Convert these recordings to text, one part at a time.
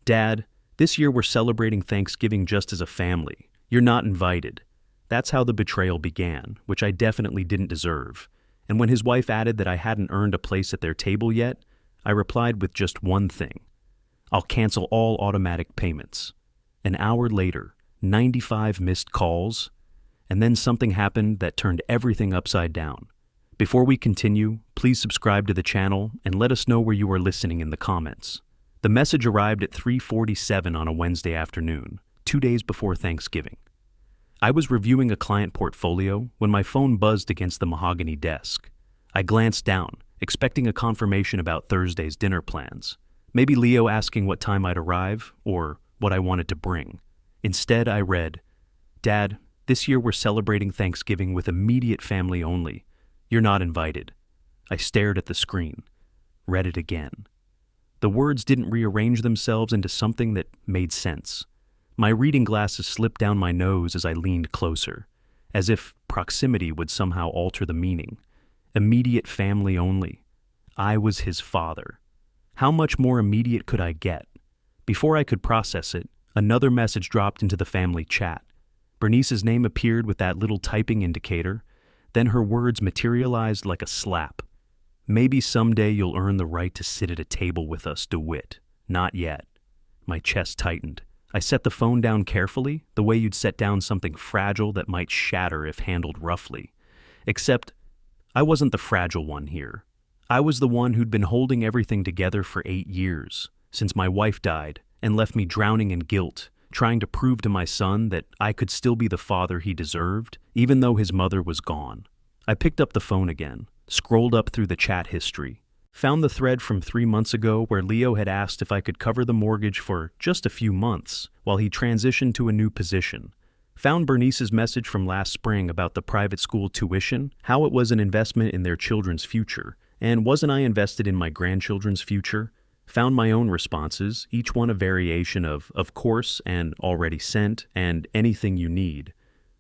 Dad, this year we're celebrating Thanksgiving just as a family. You're not invited. That's how the betrayal began, which I definitely didn't deserve. And when his wife added that I hadn't earned a place at their table yet, I replied with just one thing. I'll cancel all automatic payments. An hour later, 95 missed calls, and then something happened that turned everything upside down. Before we continue, please subscribe to the channel and let us know where you are listening in the comments. The message arrived at 3:47 on a Wednesday afternoon, 2 days before Thanksgiving. I was reviewing a client portfolio when my phone buzzed against the mahogany desk. I glanced down, expecting a confirmation about Thursday's dinner plans. Maybe Leo asking what time I'd arrive, or what I wanted to bring. Instead, I read, Dad, this year we're celebrating Thanksgiving with immediate family only. You're not invited. I stared at the screen, read it again. The words didn't rearrange themselves into something that made sense. My reading glasses slipped down my nose as I leaned closer, as if proximity would somehow alter the meaning. Immediate family only. I was his father. How much more immediate could I get? Before I could process it, another message dropped into the family chat. Bernice's name appeared with that little typing indicator, then her words materialized like a slap. Maybe someday you'll earn the right to sit at a table with us, DeWitt. Not yet. My chest tightened. I set the phone down carefully, the way you'd set down something fragile that might shatter if handled roughly. Except, I wasn't the fragile one here. I was the one who'd been holding everything together for 8 years, since my wife died and left me drowning in guilt, trying to prove to my son that I could still be the father he deserved, even though his mother was gone. I picked up the phone again, scrolled up through the chat history, found the thread from 3 months ago where Leo had asked if I could cover the mortgage for just a few months while he transitioned to a new position. Found Bernice's message from last spring about the private school tuition, how it was an investment in their children's future, and wasn't I invested in my grandchildren's future? Found my own responses, each one a variation of course, and already sent, and anything you need.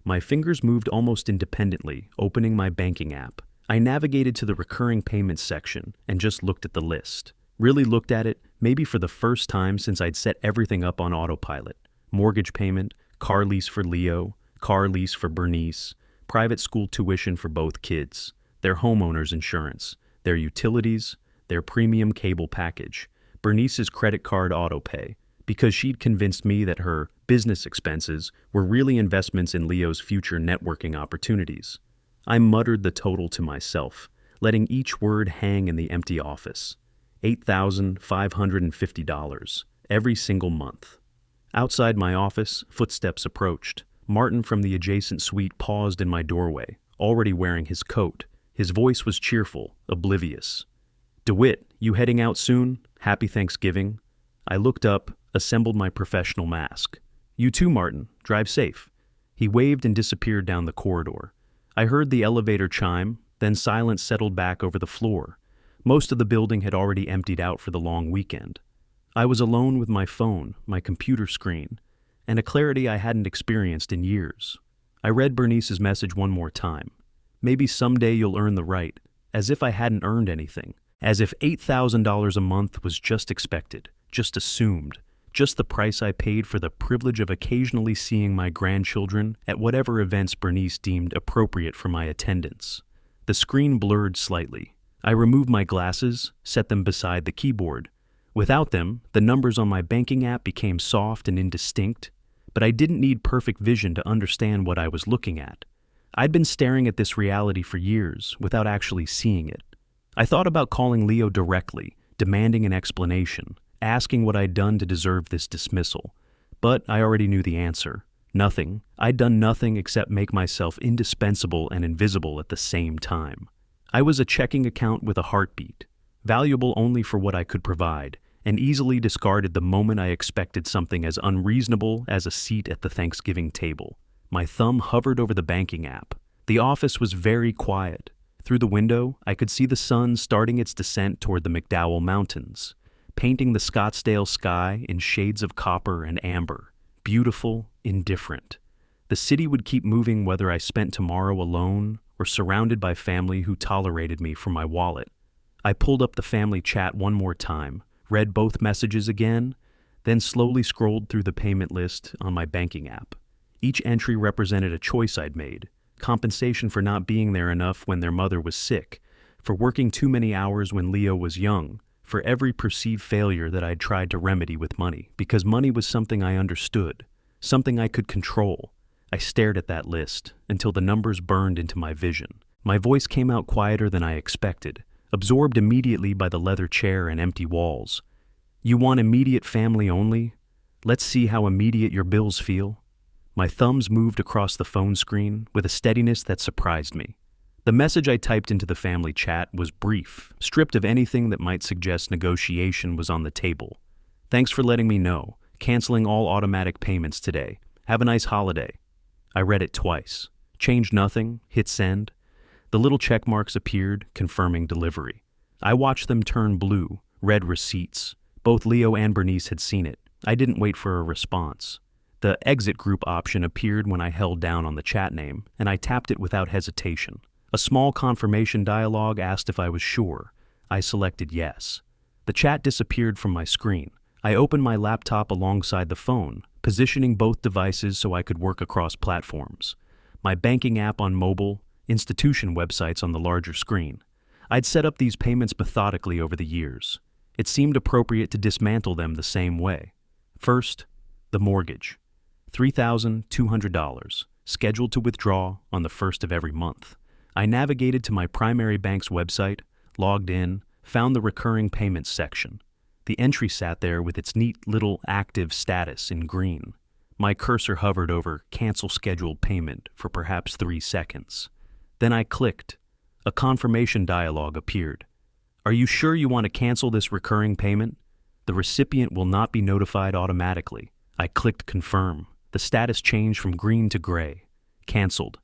My fingers moved almost independently, opening my banking app. I navigated to the recurring payments section and just looked at the list. Really looked at it, maybe for the first time since I'd set everything up on autopilot. Mortgage payment, car lease for Leo, car lease for Bernice, private school tuition for both kids, their homeowner's insurance, their utilities, their premium cable package, Bernice's credit card autopay, because she'd convinced me that her business expenses were really investments in Leo's future networking opportunities. I muttered the total to myself, letting each word hang in the empty office. $8,550 every single month. Outside my office, footsteps approached. Martin from the adjacent suite paused in my doorway, already wearing his coat. His voice was cheerful, oblivious. DeWitt, you heading out soon? Happy Thanksgiving. I looked up, assembled my professional mask. You too, Martin. Drive safe. He waved and disappeared down the corridor. I heard the elevator chime, then silence settled back over the floor. Most of the building had already emptied out for the long weekend. I was alone with my phone, my computer screen, and a clarity I hadn't experienced in years. I read Bernice's message one more time. Maybe someday you'll earn the right, as if I hadn't earned anything, as if $8,000 a month was just expected, just assumed, just the price I paid for the privilege of occasionally seeing my grandchildren at whatever events Bernice deemed appropriate for my attendance. The screen blurred slightly. I removed my glasses, set them beside the keyboard. Without them, the numbers on my banking app became soft and indistinct, but I didn't need perfect vision to understand what I was looking at. I'd been staring at this reality for years without actually seeing it. I thought about calling Leo directly, demanding an explanation, asking what I'd done to deserve this dismissal. But I already knew the answer. Nothing. I'd done nothing except make myself indispensable and invisible at the same time. I was a checking account with a heartbeat, valuable only for what I could provide, and easily discarded the moment I expected something as unreasonable as a seat at the Thanksgiving table. My thumb hovered over the banking app. The office was very quiet. Through the window, I could see the sun starting its descent toward the McDowell Mountains, painting the Scottsdale sky in shades of copper and amber. Beautiful, indifferent. The city would keep moving whether I spent tomorrow alone or surrounded by family who tolerated me for my wallet. I pulled up the family chat one more time, read both messages again, then slowly scrolled through the payment list on my banking app. Each entry represented a choice I'd made: compensation for not being there enough when their mother was sick, for working too many hours when Leo was young, for every perceived failure that I'd tried to remedy with money, because money was something I understood, something I could control. I stared at that list until the numbers burned into my vision. My voice came out quieter than I expected, absorbed immediately by the leather chair and empty walls. You want immediate family only? Let's see how immediate your bills feel. My thumbs moved across the phone screen with a steadiness that surprised me. The message I typed into the family chat was brief, stripped of anything that might suggest negotiation was on the table. Thanks for letting me know. Canceling all automatic payments today. Have a nice holiday. I read it twice. Changed nothing, hit send. The little check marks appeared, confirming delivery. I watched them turn blue, read receipts. Both Leo and Bernice had seen it. I didn't wait for a response. The exit group option appeared when I held down on the chat name, and I tapped it without hesitation. A small confirmation dialog asked if I was sure. I selected yes. The chat disappeared from my screen. I opened my laptop alongside the phone, positioning both devices so I could work across platforms. My banking app on mobile, institution websites on the larger screen. I'd set up these payments methodically over the years. It seemed appropriate to dismantle them the same way. First, the mortgage. $3,200, scheduled to withdraw on the first of every month. I navigated to my primary bank's website, logged in, found the recurring payments section. The entry sat there with its neat little active status in green. My cursor hovered over cancel scheduled payment for perhaps 3 seconds. Then I clicked. A confirmation dialog appeared. Are you sure you want to cancel this recurring payment? The recipient will not be notified automatically. I clicked confirm. The status changed from green to gray. Canceled.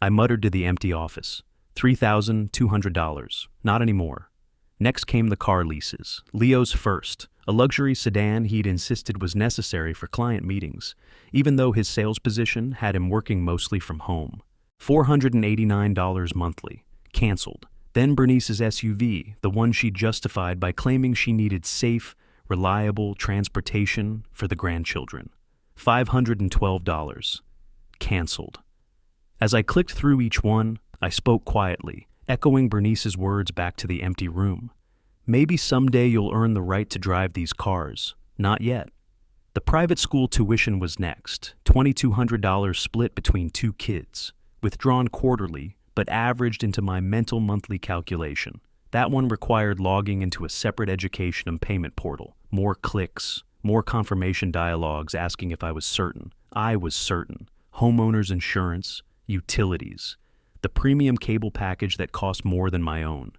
I muttered to the empty office. $3,200. Not anymore. Next came the car leases. Leo's first, a luxury sedan he'd insisted was necessary for client meetings, even though his sales position had him working mostly from home. $489 monthly. Canceled. Then Bernice's SUV, the one she justified by claiming she needed safe, reliable transportation for the grandchildren. $512. Canceled. As I clicked through each one, I spoke quietly, echoing Bernice's words back to the empty room. Maybe someday you'll earn the right to drive these cars. Not yet. The private school tuition was next, $2,200 split between 2 kids, withdrawn quarterly, but averaged into my mental monthly calculation. That one required logging into a separate education and payment portal. More clicks, more confirmation dialogues asking if I was certain. I was certain. Homeowners insurance, utilities, the premium cable package that cost more than my own.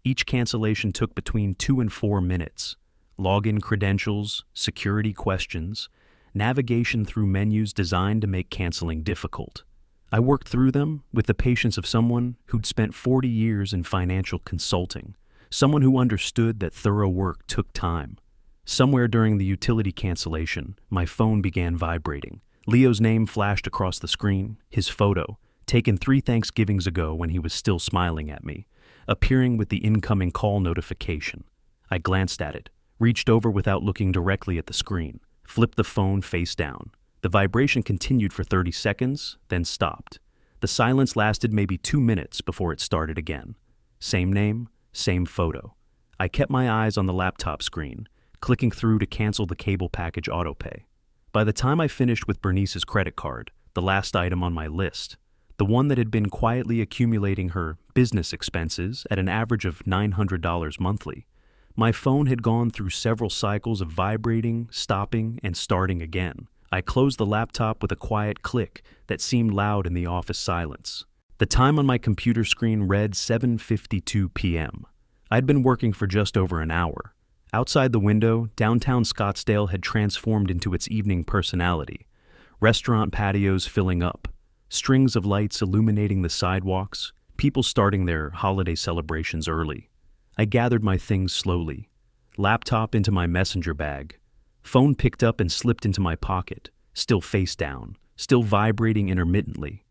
Each cancellation took between 2 and 4 minutes. Login credentials, security questions, navigation through menus designed to make canceling difficult. I worked through them with the patience of someone who'd spent 40 years in financial consulting, someone who understood that thorough work took time. Somewhere during the utility cancellation, my phone began vibrating. Leo's name flashed across the screen, his photo, taken 3 Thanksgivings ago when he was still smiling at me, appearing with the incoming call notification. I glanced at it, reached over without looking directly at the screen, flipped the phone face down. The vibration continued for 30 seconds, then stopped. The silence lasted maybe 2 minutes before it started again. Same name, same photo. I kept my eyes on the laptop screen, clicking through to cancel the cable package autopay. By the time I finished with Bernice's credit card, the last item on my list, the one that had been quietly accumulating her business expenses at an average of $900 monthly, my phone had gone through several cycles of vibrating, stopping, and starting again. I closed the laptop with a quiet click that seemed loud in the office silence. The time on my computer screen read 7:52 p.m. I'd been working for just over an hour. Outside the window, downtown Scottsdale had transformed into its evening personality. Restaurant patios filling up, strings of lights illuminating the sidewalks, people starting their holiday celebrations early. I gathered my things slowly. Laptop into my messenger bag. Phone picked up and slipped into my pocket, still face down, still vibrating intermittently.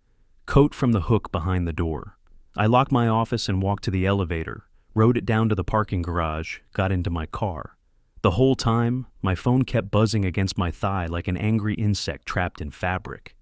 Coat from the hook behind the door. I locked my office and walked to the elevator, rode it down to the parking garage, got into my car. The whole time, my phone kept buzzing against my thigh like an angry insect trapped in fabric.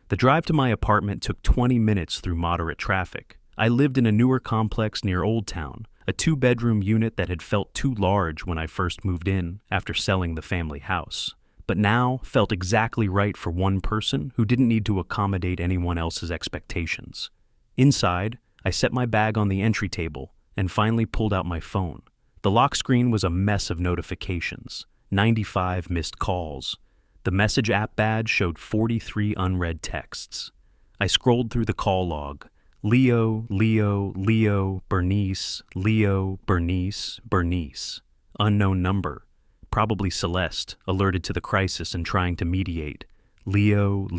The drive to my apartment took 20 minutes through moderate traffic. I lived in a newer complex near Old Town, a 2-bedroom unit that had felt too large when I first moved in after selling the family house, but now felt exactly right for one person who didn't need to accommodate anyone else's expectations. Inside, I set my bag on the entry table and finally pulled out my phone. The lock screen was a mess of notifications, 95 missed calls. The message app badge showed 43 unread texts. I scrolled through the call log. Leo, Bernice, Bernice. Unknown number. Probably Celeste, alerted to the crisis and trying to mediate. Leo.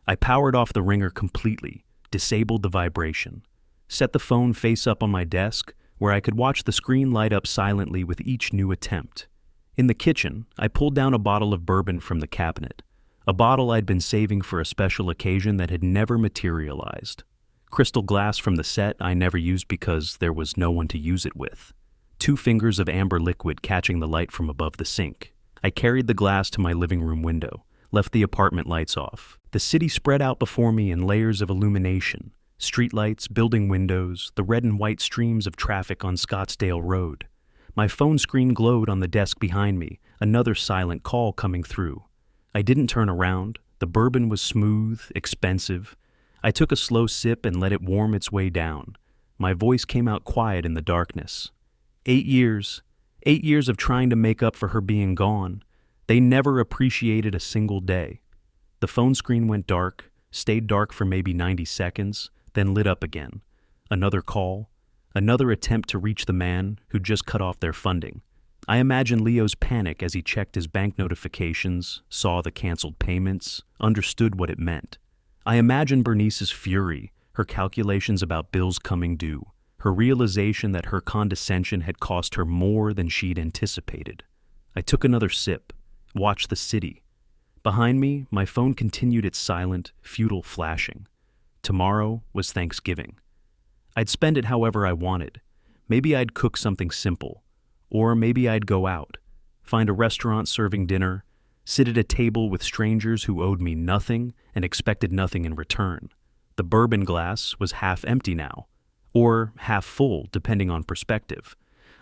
I powered off the ringer completely, disabled the vibration, set the phone face up on my desk where I could watch the screen light up silently with each new attempt. In the kitchen, I pulled down a bottle of bourbon from the cabinet, a bottle I'd been saving for a special occasion that had never materialized. Crystal glass from the set I never used because there was no one to use it with. 2 fingers of amber liquid catching the light from above the sink. I carried the glass to my living room window, left the apartment lights off. The city spread out before me in layers of illumination. Streetlights, building windows, the red and white streams of traffic on Scottsdale Road. My phone screen glowed on the desk behind me, another silent call coming through. I didn't turn around. The bourbon was smooth, expensive. I took a slow sip and let it warm its way down. My voice came out quiet in the darkness. 8 years. 8 years of trying to make up for her being gone. They never appreciated a single day. The phone screen went dark, stayed dark for maybe 90 seconds, then lit up again. Another call, another attempt to reach the man who'd just cut off their funding. I imagined Leo's panic as he checked his bank notifications, saw the canceled payments, understood what it meant. I imagined Bernice's fury, her calculations about bills coming due, her realization that her condescension had cost her more than she'd anticipated. I took another sip, watched the city. Behind me, my phone continued its silent, futile flashing. Tomorrow was Thanksgiving. I'd spend it however I wanted. Maybe I'd cook something simple. Or maybe I'd go out, find a restaurant serving dinner, sit at a table with strangers who owed me nothing and expected nothing in return. The bourbon glass was half empty now, or half full, depending on perspective.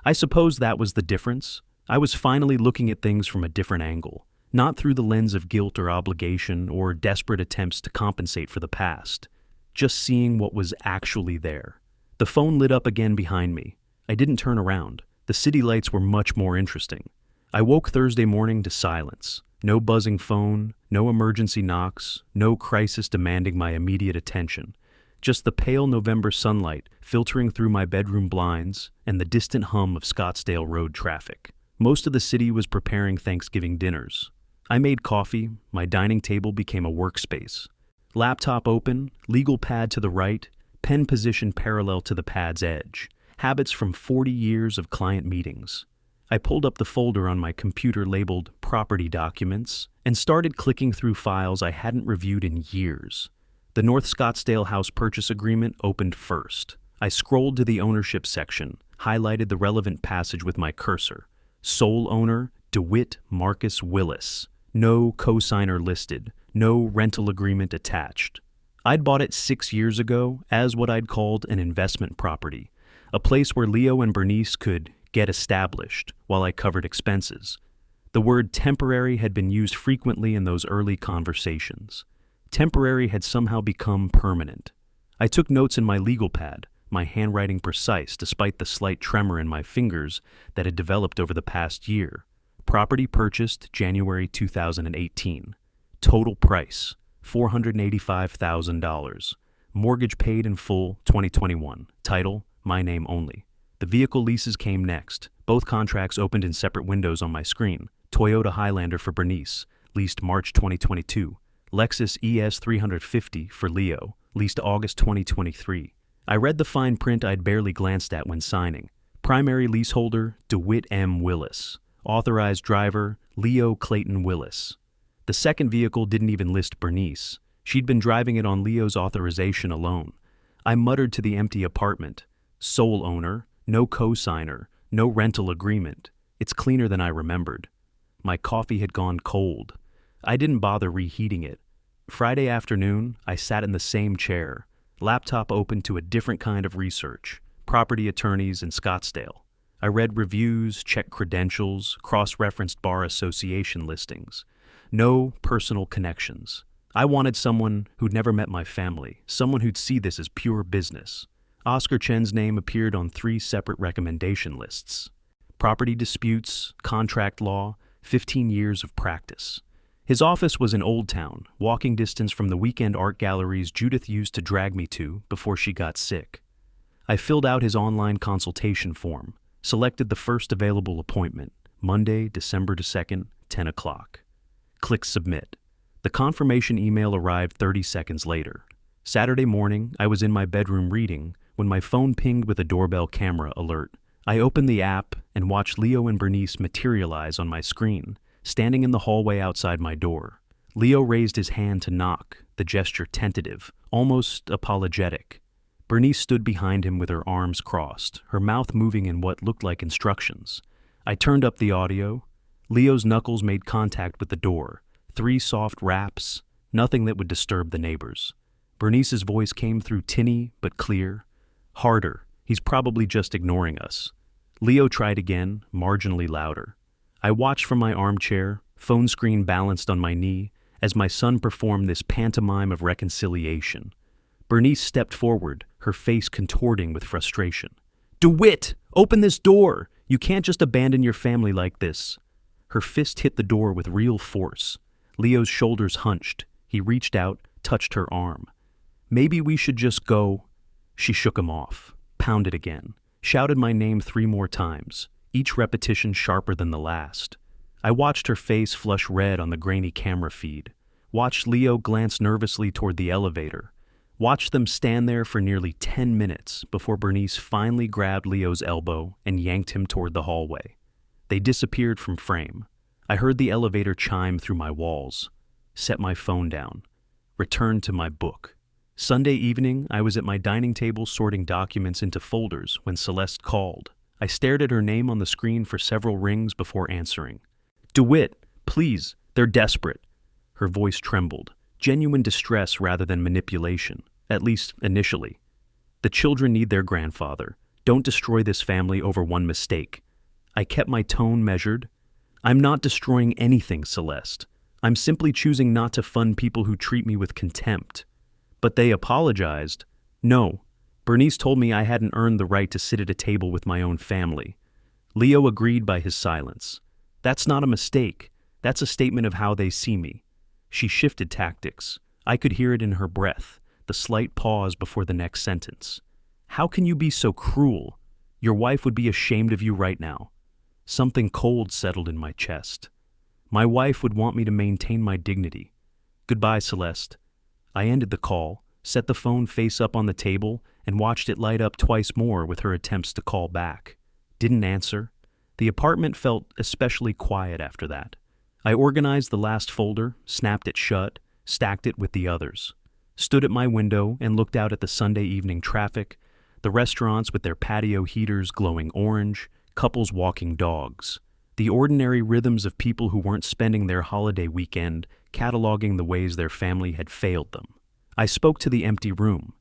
I suppose that was the difference. I was finally looking at things from a different angle, not through the lens of guilt or obligation or desperate attempts to compensate for the past. Just seeing what was actually there. The phone lit up again behind me. I didn't turn around. The city lights were much more interesting. I woke Thursday morning to silence. No buzzing phone, no emergency knocks, no crisis demanding my immediate attention. Just the pale November sunlight filtering through my bedroom blinds and the distant hum of Scottsdale Road traffic. Most of the city was preparing Thanksgiving dinners. I made coffee. My dining table became a workspace. Laptop open, legal pad to the right, pen position parallel to the pad's edge. Habits from 40 years of client meetings. I pulled up the folder on my computer labeled Property Documents and started clicking through files I hadn't reviewed in years. The North Scottsdale House Purchase Agreement opened first. I scrolled to the ownership section, highlighted the relevant passage with my cursor. Sole owner, DeWitt Marcus Willis. No co-signer listed. No rental agreement attached. I'd bought it 6 years ago as what I'd called an investment property, a place where Leo and Bernice could get established while I covered expenses. The word temporary had been used frequently in those early conversations. Temporary had somehow become permanent. I took notes in my legal pad, my handwriting precise despite the slight tremor in my fingers that had developed over the past year. Property purchased January 2018. Total price, $485,000. Mortgage paid in full 2021. Title, my name only. The vehicle leases came next. Both contracts opened in separate windows on my screen. Toyota Highlander for Bernice, leased March 2022. Lexus ES 350 for Leo, leased August 2023. I read the fine print I'd barely glanced at when signing. Primary leaseholder, DeWitt M. Willis. Authorized driver, Leo Clayton Willis. The second vehicle didn't even list Bernice. She'd been driving it on Leo's authorization alone. I muttered to the empty apartment. Sole owner, no co-signer, no rental agreement. It's cleaner than I remembered. My coffee had gone cold. I didn't bother reheating it. Friday afternoon, I sat in the same chair, laptop open to a different kind of research, property attorneys in Scottsdale. I read reviews, checked credentials, cross-referenced bar association listings. No personal connections. I wanted someone who'd never met my family, someone who'd see this as pure business. Oscar Chen's name appeared on 3 separate recommendation lists. Property disputes, contract law, 15 years of practice. His office was in Old Town, walking distance from the weekend art galleries Judith used to drag me to before she got sick. I filled out his online consultation form, selected the first available appointment, Monday, December 2nd, 10 o'clock. Click Submit. The confirmation email arrived 30 seconds later. Saturday morning, I was in my bedroom reading when my phone pinged with a doorbell camera alert. I opened the app and watched Leo and Bernice materialize on my screen, standing in the hallway outside my door. Leo raised his hand to knock, the gesture tentative, almost apologetic. Bernice stood behind him with her arms crossed, her mouth moving in what looked like instructions. I turned up the audio. Leo's knuckles made contact with the door. 3 soft raps, nothing that would disturb the neighbors. Bernice's voice came through tinny but clear. Harder. He's probably just ignoring us. Leo tried again, marginally louder. I watched from my armchair, phone screen balanced on my knee, as my son performed this pantomime of reconciliation. Bernice stepped forward, her face contorting with frustration. "DeWitt! Open this door! You can't just abandon your family like this." Her fist hit the door with real force. Leo's shoulders hunched. He reached out, touched her arm. "Maybe we should just go." She shook him off, pounded again, shouted my name 3 more times, each repetition sharper than the last. I watched her face flush red on the grainy camera feed, watched Leo glance nervously toward the elevator, watched them stand there for nearly 10 minutes before Bernice finally grabbed Leo's elbow and yanked him toward the hallway. They disappeared from frame. I heard the elevator chime through my walls, set my phone down, returned to my book. Sunday evening, I was at my dining table sorting documents into folders when Celeste called. I stared at her name on the screen for several rings before answering. "DeWitt, please, they're desperate." Her voice trembled, genuine distress rather than manipulation, at least initially. "The children need their grandfather. Don't destroy this family over one mistake." I kept my tone measured. "I'm not destroying anything, Celeste. I'm simply choosing not to fund people who treat me with contempt." But they apologized. "No. Bernice told me I hadn't earned the right to sit at a table with my own family." Leo agreed by his silence. "That's not a mistake. That's a statement of how they see me." She shifted tactics. I could hear it in her breath, the slight pause before the next sentence. "How can you be so cruel? Your wife would be ashamed of you right now." Something cold settled in my chest. My wife would want me to maintain my dignity. "Goodbye, Celeste." I ended the call, set the phone face up on the table, and watched it light up twice more with her attempts to call back. Didn't answer. The apartment felt especially quiet after that. I organized the last folder, snapped it shut, stacked it with the others. Stood at my window and looked out at the Sunday evening traffic, the restaurants with their patio heaters glowing orange, couples walking dogs, the ordinary rhythms of people who weren't spending their holiday weekend cataloging the ways their family had failed them. I spoke to the empty room.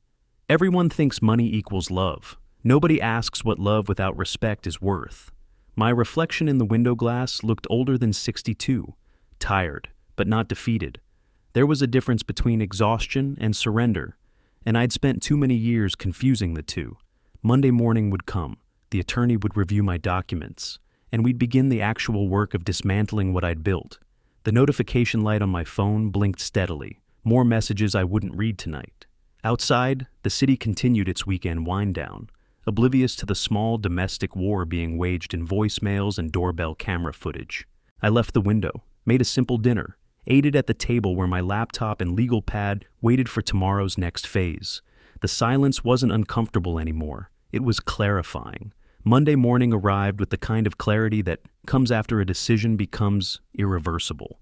Everyone thinks money equals love. Nobody asks what love without respect is worth. My reflection in the window glass looked older than 62, tired, but not defeated. There was a difference between exhaustion and surrender, and I'd spent too many years confusing the two. Monday morning would come. The attorney would review my documents, and we'd begin the actual work of dismantling what I'd built. The notification light on my phone blinked steadily. More messages I wouldn't read tonight. Outside, the city continued its weekend wind-down, oblivious to the small domestic war being waged in voicemails and doorbell camera footage. I left the window, made a simple dinner, ate it at the table where my laptop and legal pad waited for tomorrow's next phase. The silence wasn't uncomfortable anymore. It was clarifying. Monday morning arrived with the kind of clarity that comes after a decision becomes irreversible.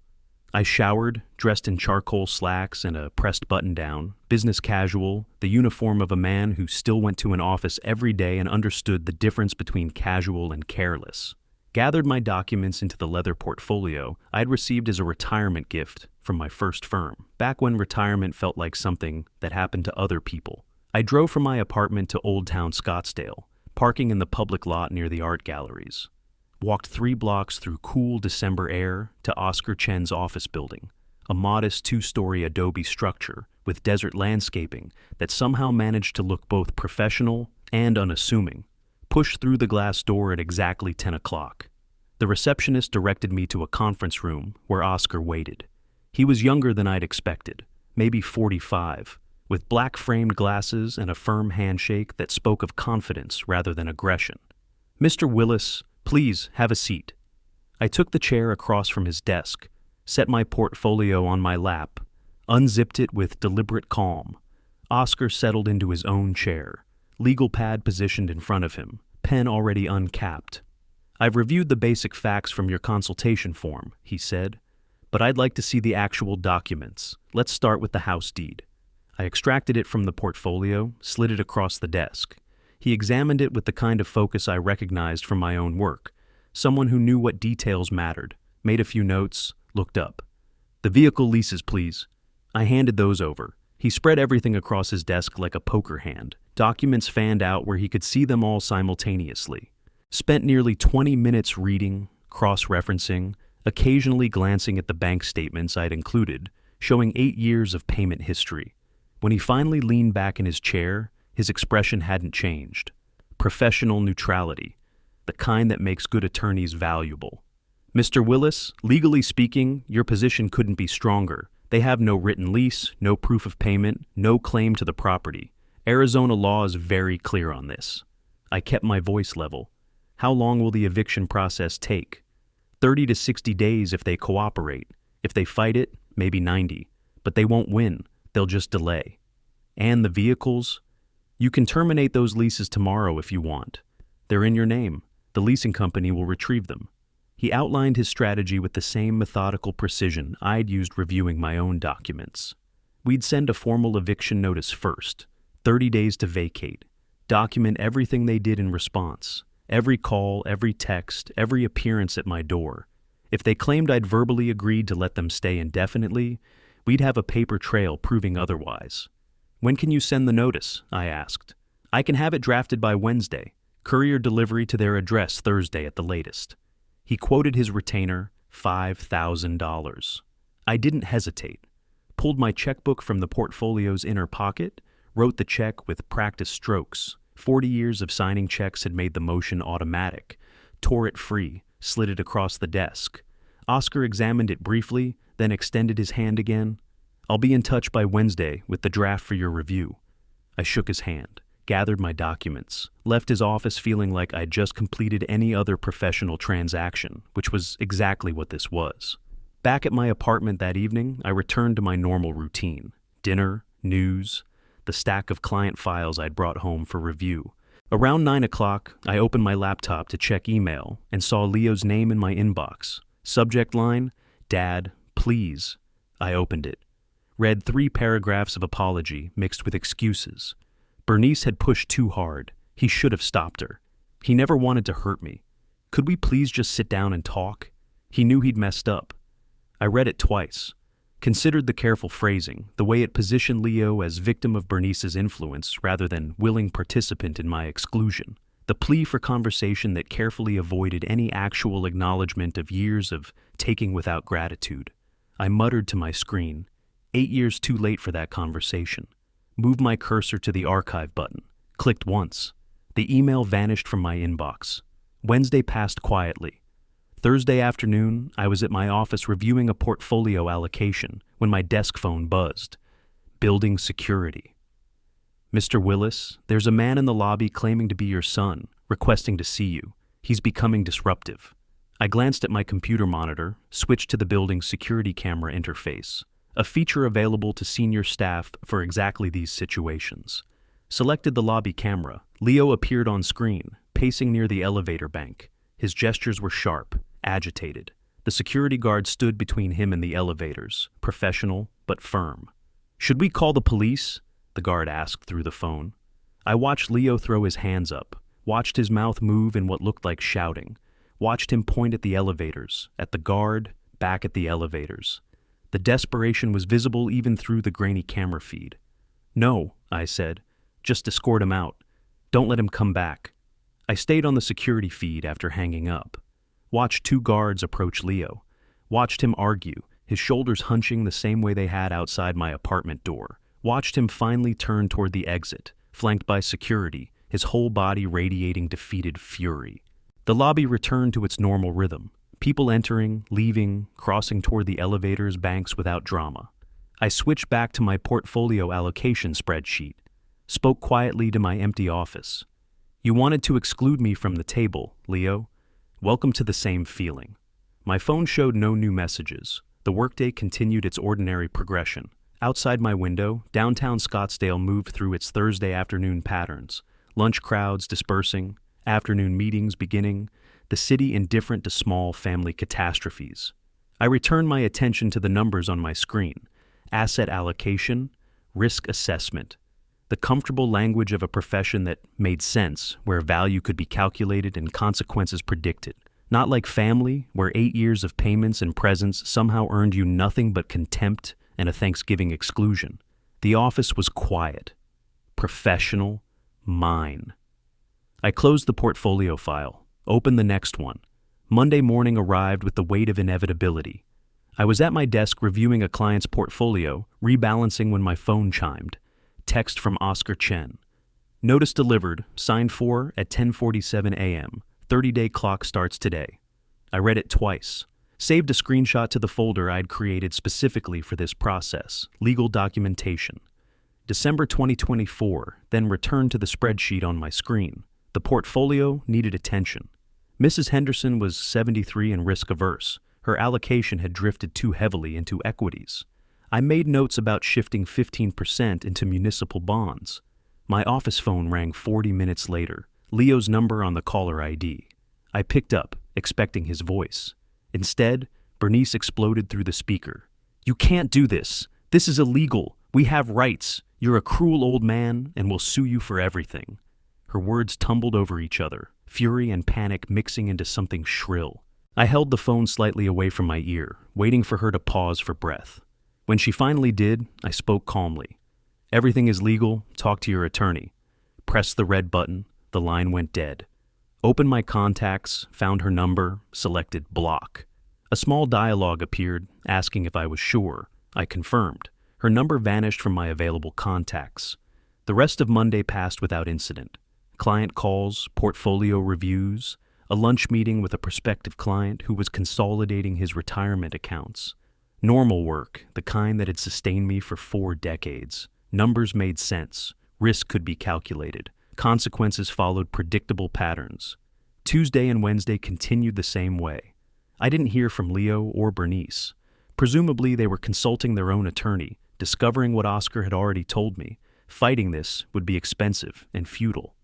I showered, dressed in charcoal slacks and a pressed button-down, business casual, the uniform of a man who still went to an office every day and understood the difference between casual and careless. gathered my documents into the leather portfolio I had received as a retirement gift from my first firm, back when retirement felt like something that happened to other people. I drove from my apartment to Old Town Scottsdale, parking in the public lot near the art galleries. Walked 3 blocks through cool December air to Oscar Chen's office building, a modest 2-story adobe structure with desert landscaping that somehow managed to look both professional and unassuming. Pushed through the glass door at exactly 10 o'clock. The receptionist directed me to a conference room where Oscar waited. He was younger than I'd expected, maybe 45, with black-framed glasses and a firm handshake that spoke of confidence rather than aggression. "Mr. Willis, please have a seat." I took the chair across from his desk, set my portfolio on my lap, unzipped it with deliberate calm. Oscar settled into his own chair, legal pad positioned in front of him, pen already uncapped. "I've reviewed the basic facts from your consultation form," he said, "but I'd like to see the actual documents. Let's start with the house deed." I extracted it from the portfolio, slid it across the desk. He examined it with the kind of focus I recognized from my own work, someone who knew what details mattered, made a few notes, looked up. "The vehicle leases, please." I handed those over. He spread everything across his desk like a poker hand, documents fanned out where he could see them all simultaneously. Spent nearly 20 minutes reading, cross-referencing, occasionally glancing at the bank statements I'd included, showing 8 years of payment history. When he finally leaned back in his chair, his expression hadn't changed. Professional neutrality, the kind that makes good attorneys valuable. "Mr. Willis, legally speaking, your position couldn't be stronger. They have no written lease, no proof of payment, no claim to the property. Arizona law is very clear on this." I kept my voice level. "How long will the eviction process take?" 30 to 60 days if they cooperate. If they fight it, maybe 90. But they won't win. They'll just delay. "And the vehicles? You can terminate those leases tomorrow if you want. They're in your name. The leasing company will retrieve them." He outlined his strategy with the same methodical precision I'd used reviewing my own documents. We'd send a formal eviction notice first, 30 days to vacate, document everything they did in response, every call, every text, every appearance at my door. If they claimed I'd verbally agreed to let them stay indefinitely, we'd have a paper trail proving otherwise. "When can you send the notice?" I asked. "I can have it drafted by Wednesday. Courier delivery to their address Thursday at the latest." He quoted his retainer, $5,000. I didn't hesitate. Pulled my checkbook from the portfolio's inner pocket, wrote the check with practice strokes. 40 years of signing checks had made the motion automatic. Tore it free, slid it across the desk. Oscar examined it briefly, then extended his hand again. "I'll be in touch by Wednesday with the draft for your review." I shook his hand, gathered my documents, left his office feeling like I'd just completed any other professional transaction, which was exactly what this was. Back at my apartment that evening, I returned to my normal routine. Dinner, news, the stack of client files I'd brought home for review. Around 9 o'clock, I opened my laptop to check email and saw Leo's name in my inbox. Subject line, "Dad, please." I opened it. Read 3 paragraphs of apology mixed with excuses. Bernice had pushed too hard. He should have stopped her. He never wanted to hurt me. Could we please just sit down and talk? He knew he'd messed up. I read it twice. Considered the careful phrasing, the way it positioned Leo as victim of Bernice's influence rather than willing participant in my exclusion. The plea for conversation that carefully avoided any actual acknowledgement of years of taking without gratitude. I muttered to my screen, 8 years too late for that conversation. Moved my cursor to the archive button. Clicked once. The email vanished from my inbox. Wednesday passed quietly. Thursday afternoon, I was at my office reviewing a portfolio allocation when my desk phone buzzed. Building security. "Mr. Willis, there's a man in the lobby claiming to be your son, requesting to see you. He's becoming disruptive." I glanced at my computer monitor, switched to the building's security camera interface, a feature available to senior staff for exactly these situations. Selected the lobby camera. Leo appeared on screen, pacing near the elevator bank. His gestures were sharp, agitated. The security guard stood between him and the elevators, professional but firm. "Should we call the police?" the guard asked through the phone. I watched Leo throw his hands up, watched his mouth move in what looked like shouting, Watched him point at the elevators, at the guard, back at the elevators. The desperation was visible even through the grainy camera feed. "No," I said. "Just escort him out. Don't let him come back." I stayed on the security feed after hanging up. Watched 2 guards approach Leo. Watched him argue, his shoulders hunching the same way they had outside my apartment door. Watched him finally turn toward the exit, flanked by security, his whole body radiating defeated fury. The lobby returned to its normal rhythm. People entering, leaving, crossing toward the elevator's banks without drama. I switched back to my portfolio allocation spreadsheet. Spoke quietly to my empty office. "You wanted to exclude me from the table, Leo. Welcome to the same feeling." My phone showed no new messages. The workday continued its ordinary progression. Outside my window, downtown Scottsdale moved through its Thursday afternoon patterns. Lunch crowds dispersing, afternoon meetings beginning, the city indifferent to small family catastrophes. I returned my attention to the numbers on my screen: asset allocation, risk assessment, the comfortable language of a profession that made sense, where value could be calculated and consequences predicted. Not like family, where 8 years of payments and presents somehow earned you nothing but contempt and a Thanksgiving exclusion. The office was quiet, professional, mine. I closed the portfolio file, opened the next one. Monday morning arrived with the weight of inevitability. I was at my desk reviewing a client's portfolio, rebalancing when my phone chimed. Text from Oscar Chen. "Notice delivered, signed for at 10:47 a.m. 30-day clock starts today." I read it twice. Saved a screenshot to the folder I'd created specifically for this process, legal documentation. December 2024, then returned to the spreadsheet on my screen. The portfolio needed attention. Mrs. Henderson was 73 and risk-averse. Her allocation had drifted too heavily into equities. I made notes about shifting 15% into municipal bonds. My office phone rang 40 minutes later, Leo's number on the caller ID. I picked up, expecting his voice. Instead, Bernice exploded through the speaker. "You can't do this. This is illegal. We have rights. You're a cruel old man, and we'll sue you for everything." Her words tumbled over each other, fury and panic mixing into something shrill. I held the phone slightly away from my ear, waiting for her to pause for breath. When she finally did, I spoke calmly. "Everything is legal. Talk to your attorney." Pressed the red button. The line went dead. Opened my contacts, found her number, selected block. A small dialogue appeared, asking if I was sure. I confirmed. Her number vanished from my available contacts. The rest of Monday passed without incident. Client calls, portfolio reviews, a lunch meeting with a prospective client who was consolidating his retirement accounts. Normal work, the kind that had sustained me for 4 decades. Numbers made sense. Risk could be calculated. Consequences followed predictable patterns. Tuesday and Wednesday continued the same way. I didn't hear from Leo or Bernice. Presumably they were consulting their own attorney, discovering what Oscar had already told me. Fighting this would be expensive and futile.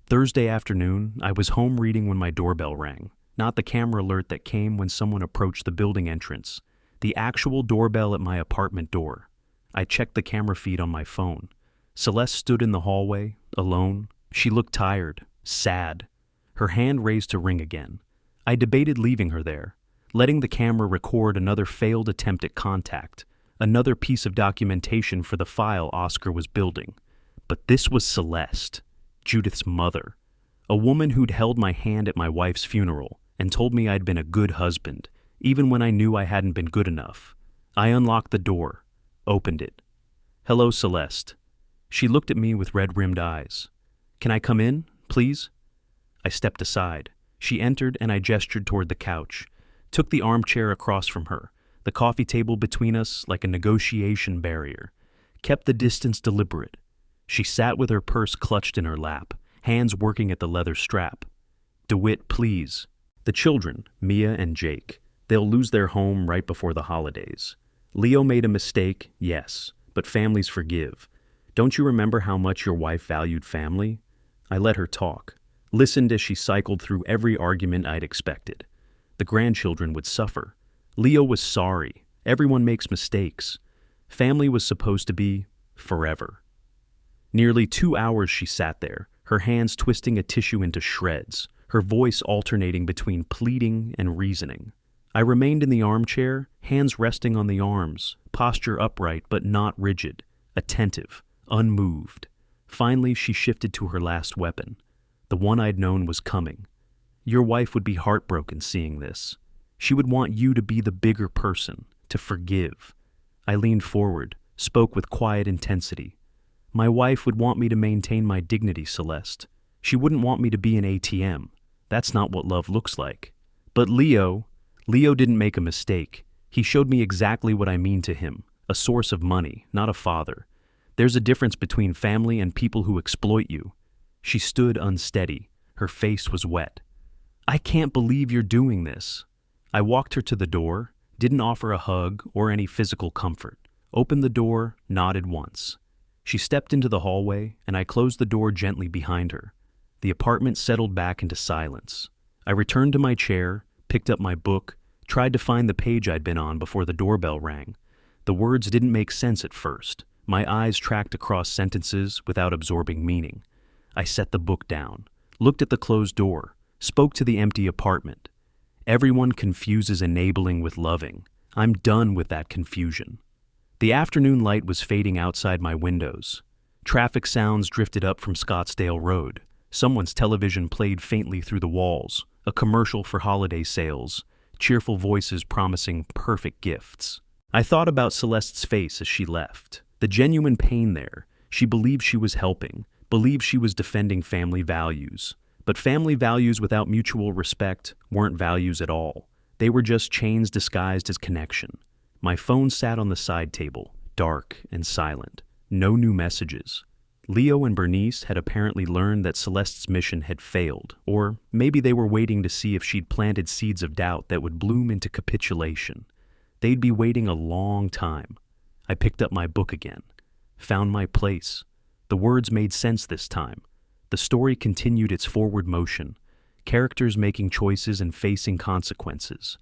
Thursday afternoon, I was home reading when my doorbell rang. Not the camera alert that came when someone approached the building entrance. The actual doorbell at my apartment door. I checked the camera feed on my phone. Celeste stood in the hallway, alone. She looked tired, sad. Her hand raised to ring again. I debated leaving her there, letting the camera record another failed attempt at contact, another piece of documentation for the file Oscar was building. But this was Celeste, Judith's mother, a woman who'd held my hand at my wife's funeral and told me I'd been a good husband, even when I knew I hadn't been good enough. I unlocked the door, opened it. "Hello, Celeste." She looked at me with red-rimmed eyes. "Can I come in, please?" I stepped aside. She entered and I gestured toward the couch, took the armchair across from her, the coffee table between us like a negotiation barrier, kept the distance deliberate. She sat with her purse clutched in her lap, hands working at the leather strap. "DeWitt, please. The children, Mia and Jake, they'll lose their home right before the holidays. Leo made a mistake, yes, but families forgive. Don't you remember how much your wife valued family?" I let her talk, listened as she cycled through every argument I'd expected. The grandchildren would suffer. Leo was sorry. Everyone makes mistakes. Family was supposed to be forever. Nearly 2 hours she sat there, her hands twisting a tissue into shreds, her voice alternating between pleading and reasoning. I remained in the armchair, hands resting on the arms, posture upright but not rigid, attentive, unmoved. Finally, she shifted to her last weapon. The one I'd known was coming. Your wife would be heartbroken seeing this. She would want you to be the bigger person, to forgive. I leaned forward, spoke with quiet intensity. My wife would want me to maintain my dignity, Celeste. She wouldn't want me to be an ATM. That's not what love looks like. But Leo didn't make a mistake. He showed me exactly what I mean to him, a source of money, not a father. There's a difference between family and people who exploit you. She stood unsteady. Her face was wet. I can't believe you're doing this. I walked her to the door, didn't offer a hug or any physical comfort. Opened the door, nodded once. She stepped into the hallway, and I closed the door gently behind her. The apartment settled back into silence. I returned to my chair, picked up my book, tried to find the page I'd been on before the doorbell rang. The words didn't make sense at first. My eyes tracked across sentences without absorbing meaning. I set the book down, looked at the closed door, spoke to the empty apartment. Everyone confuses enabling with loving. I'm done with that confusion. The afternoon light was fading outside my windows. Traffic sounds drifted up from Scottsdale Road. Someone's television played faintly through the walls, a commercial for holiday sales, cheerful voices promising perfect gifts. I thought about Celeste's face as she left. The genuine pain there. She believed she was helping, believed she was defending family values. But family values without mutual respect weren't values at all. They were just chains disguised as connection. My phone sat on the side table, dark and silent. No new messages. Leo and Bernice had apparently learned that Celeste's mission had failed, or maybe they were waiting to see if she'd planted seeds of doubt that would bloom into capitulation. They'd be waiting a long time. I picked up my book again, found my place. The words made sense this time. The story continued its forward motion, characters making choices and facing consequences,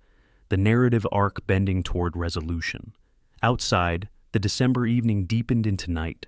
the narrative arc bending toward resolution. Outside, the December evening deepened into night.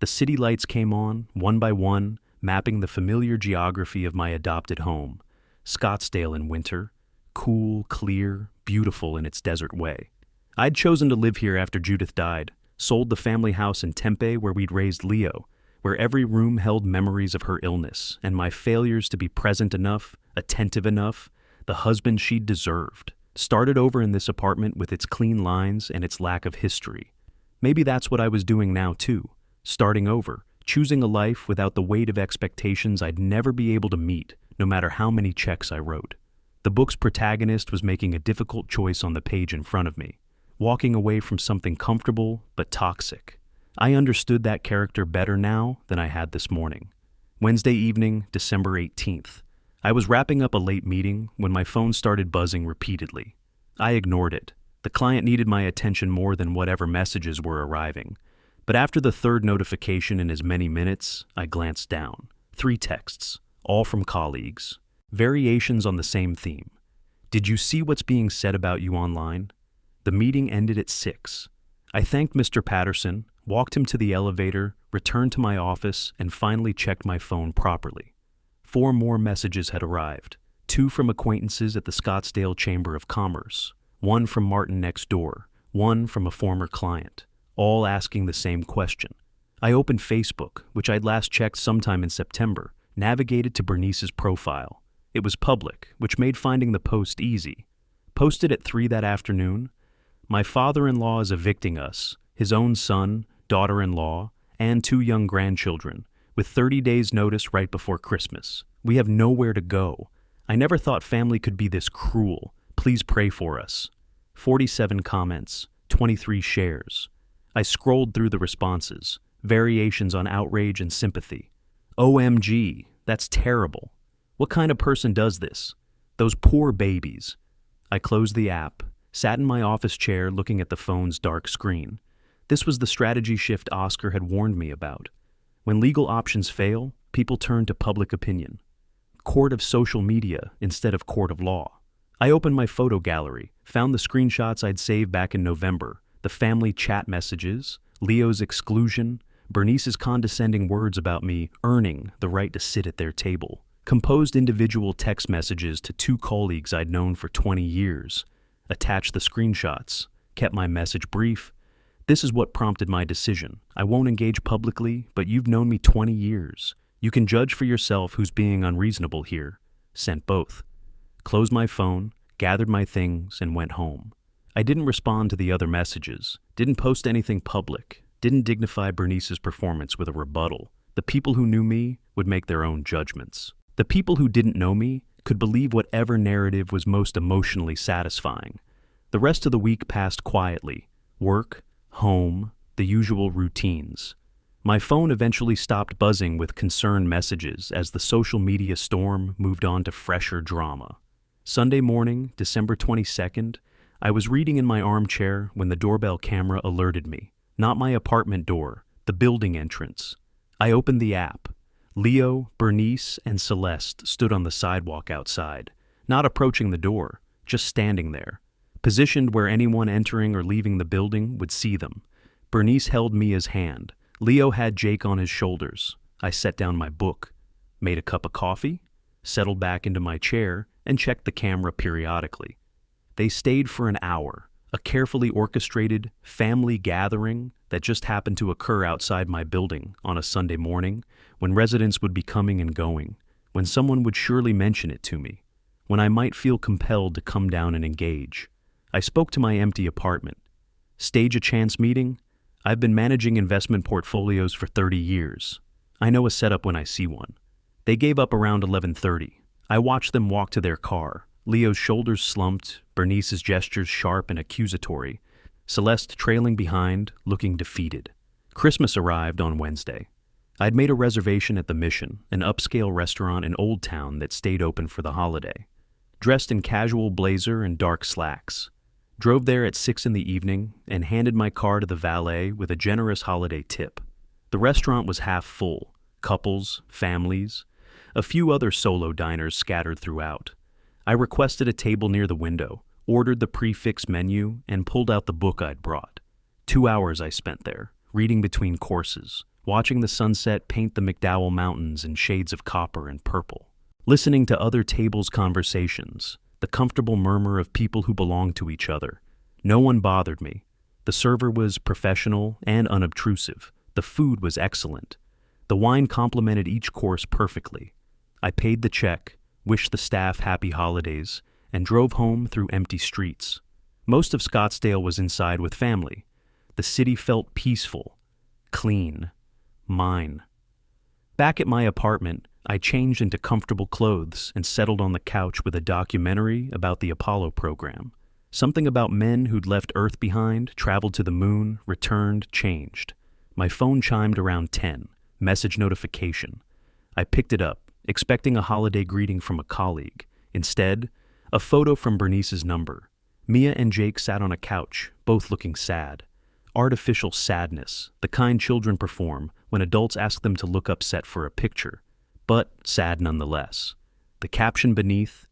The city lights came on, one by one, mapping the familiar geography of my adopted home, Scottsdale in winter, cool, clear, beautiful in its desert way. I'd chosen to live here after Judith died, sold the family house in Tempe where we'd raised Leo, where every room held memories of her illness and my failures to be present enough, attentive enough, the husband she'd deserved. Started over in this apartment with its clean lines and its lack of history. Maybe that's what I was doing now too, starting over, choosing a life without the weight of expectations I'd never be able to meet, no matter how many checks I wrote. The book's protagonist was making a difficult choice on the page in front of me, walking away from something comfortable but toxic. I understood that character better now than I had this morning. Wednesday evening, December 18th. I was wrapping up a late meeting when my phone started buzzing repeatedly. I ignored it. The client needed my attention more than whatever messages were arriving. But after the third notification in as many minutes, I glanced down. 3 texts, all from colleagues. Variations on the same theme. Did you see what's being said about you online? The meeting ended at 6. I thanked Mr. Patterson, walked him to the elevator, returned to my office, and finally checked my phone properly. 4 more messages had arrived. 2 from acquaintances at the Scottsdale Chamber of Commerce. 1 from Martin next door. 1 from a former client. All asking the same question. I opened Facebook, which I'd last checked sometime in September, navigated to Bernice's profile. It was public, which made finding the post easy. Posted at 3 that afternoon. My father-in-law is evicting us, his own son, daughter-in-law, and 2 young grandchildren, with 30 days' notice right before Christmas. We have nowhere to go. I never thought family could be this cruel. Please pray for us. 47 comments, 23 shares. I scrolled through the responses, variations on outrage and sympathy. OMG, that's terrible. What kind of person does this? Those poor babies. I closed the app, sat in my office chair looking at the phone's dark screen. This was the strategy shift Oscar had warned me about. When legal options fail, people turn to public opinion. Court of social media instead of court of law. I opened my photo gallery, found the screenshots I'd saved back in November, the family chat messages, Leo's exclusion, Bernice's condescending words about me earning the right to sit at their table. Composed individual text messages to two colleagues I'd known for 20 years. Attached the screenshots. Kept my message brief. This is what prompted my decision. I won't engage publicly, but you've known me 20 years. You can judge for yourself who's being unreasonable here. Sent both. Closed my phone, gathered my things, and went home. I didn't respond to the other messages, didn't post anything public, didn't dignify Bernice's performance with a rebuttal. The people who knew me would make their own judgments. The people who didn't know me could believe whatever narrative was most emotionally satisfying. The rest of the week passed quietly. Work, home, the usual routines. My phone eventually stopped buzzing with concerned messages as the social media storm moved on to fresher drama. Sunday morning, December 22nd, I was reading in my armchair when the doorbell camera alerted me. Not my apartment door, the building entrance. I opened the app. Leo, Bernice, and Celeste stood on the sidewalk outside, not approaching the door, just standing there, positioned where anyone entering or leaving the building would see them. Bernice held Mia's hand. Leo had Jake on his shoulders. I set down my book, made a cup of coffee, settled back into my chair, and checked the camera periodically. They stayed for an hour, a carefully orchestrated family gathering that just happened to occur outside my building on a Sunday morning when residents would be coming and going, when someone would surely mention it to me, when I might feel compelled to come down and engage. I spoke to my empty apartment. Stage a chance meeting? I've been managing investment portfolios for 30 years. I know a setup when I see one. They gave up around 11:30. I watched them walk to their car, Leo's shoulders slumped, Bernice's gestures sharp and accusatory, Celeste trailing behind, looking defeated. Christmas arrived on Wednesday. I'd made a reservation at the Mission, an upscale restaurant in Old Town that stayed open for the holiday. Dressed in casual blazer and dark slacks. Drove there at 6 in the evening and handed my car to the valet with a generous holiday tip. The restaurant was half full, couples, families, a few other solo diners scattered throughout. I requested a table near the window, ordered the prefix menu, and pulled out the book I'd brought. 2 hours I spent there, reading between courses, watching the sunset paint the McDowell Mountains in shades of copper and purple, listening to other tables' conversations, the comfortable murmur of people who belonged to each other. No one bothered me. The server was professional and unobtrusive. The food was excellent. The wine complemented each course perfectly. I paid the check, wished the staff happy holidays, and drove home through empty streets. Most of Scottsdale was inside with family. The city felt peaceful, clean, mine. Back at my apartment, I changed into comfortable clothes and settled on the couch with a documentary about the Apollo program. Something about men who'd left Earth behind, traveled to the moon, returned, changed. My phone chimed around 10, message notification. I picked it up, expecting a holiday greeting from a colleague. Instead, a photo from Bernice's number. Mia and Jake sat on a couch, both looking sad. Artificial sadness, the kind children perform when adults ask them to look upset for a picture, but sad nonetheless. The caption beneath,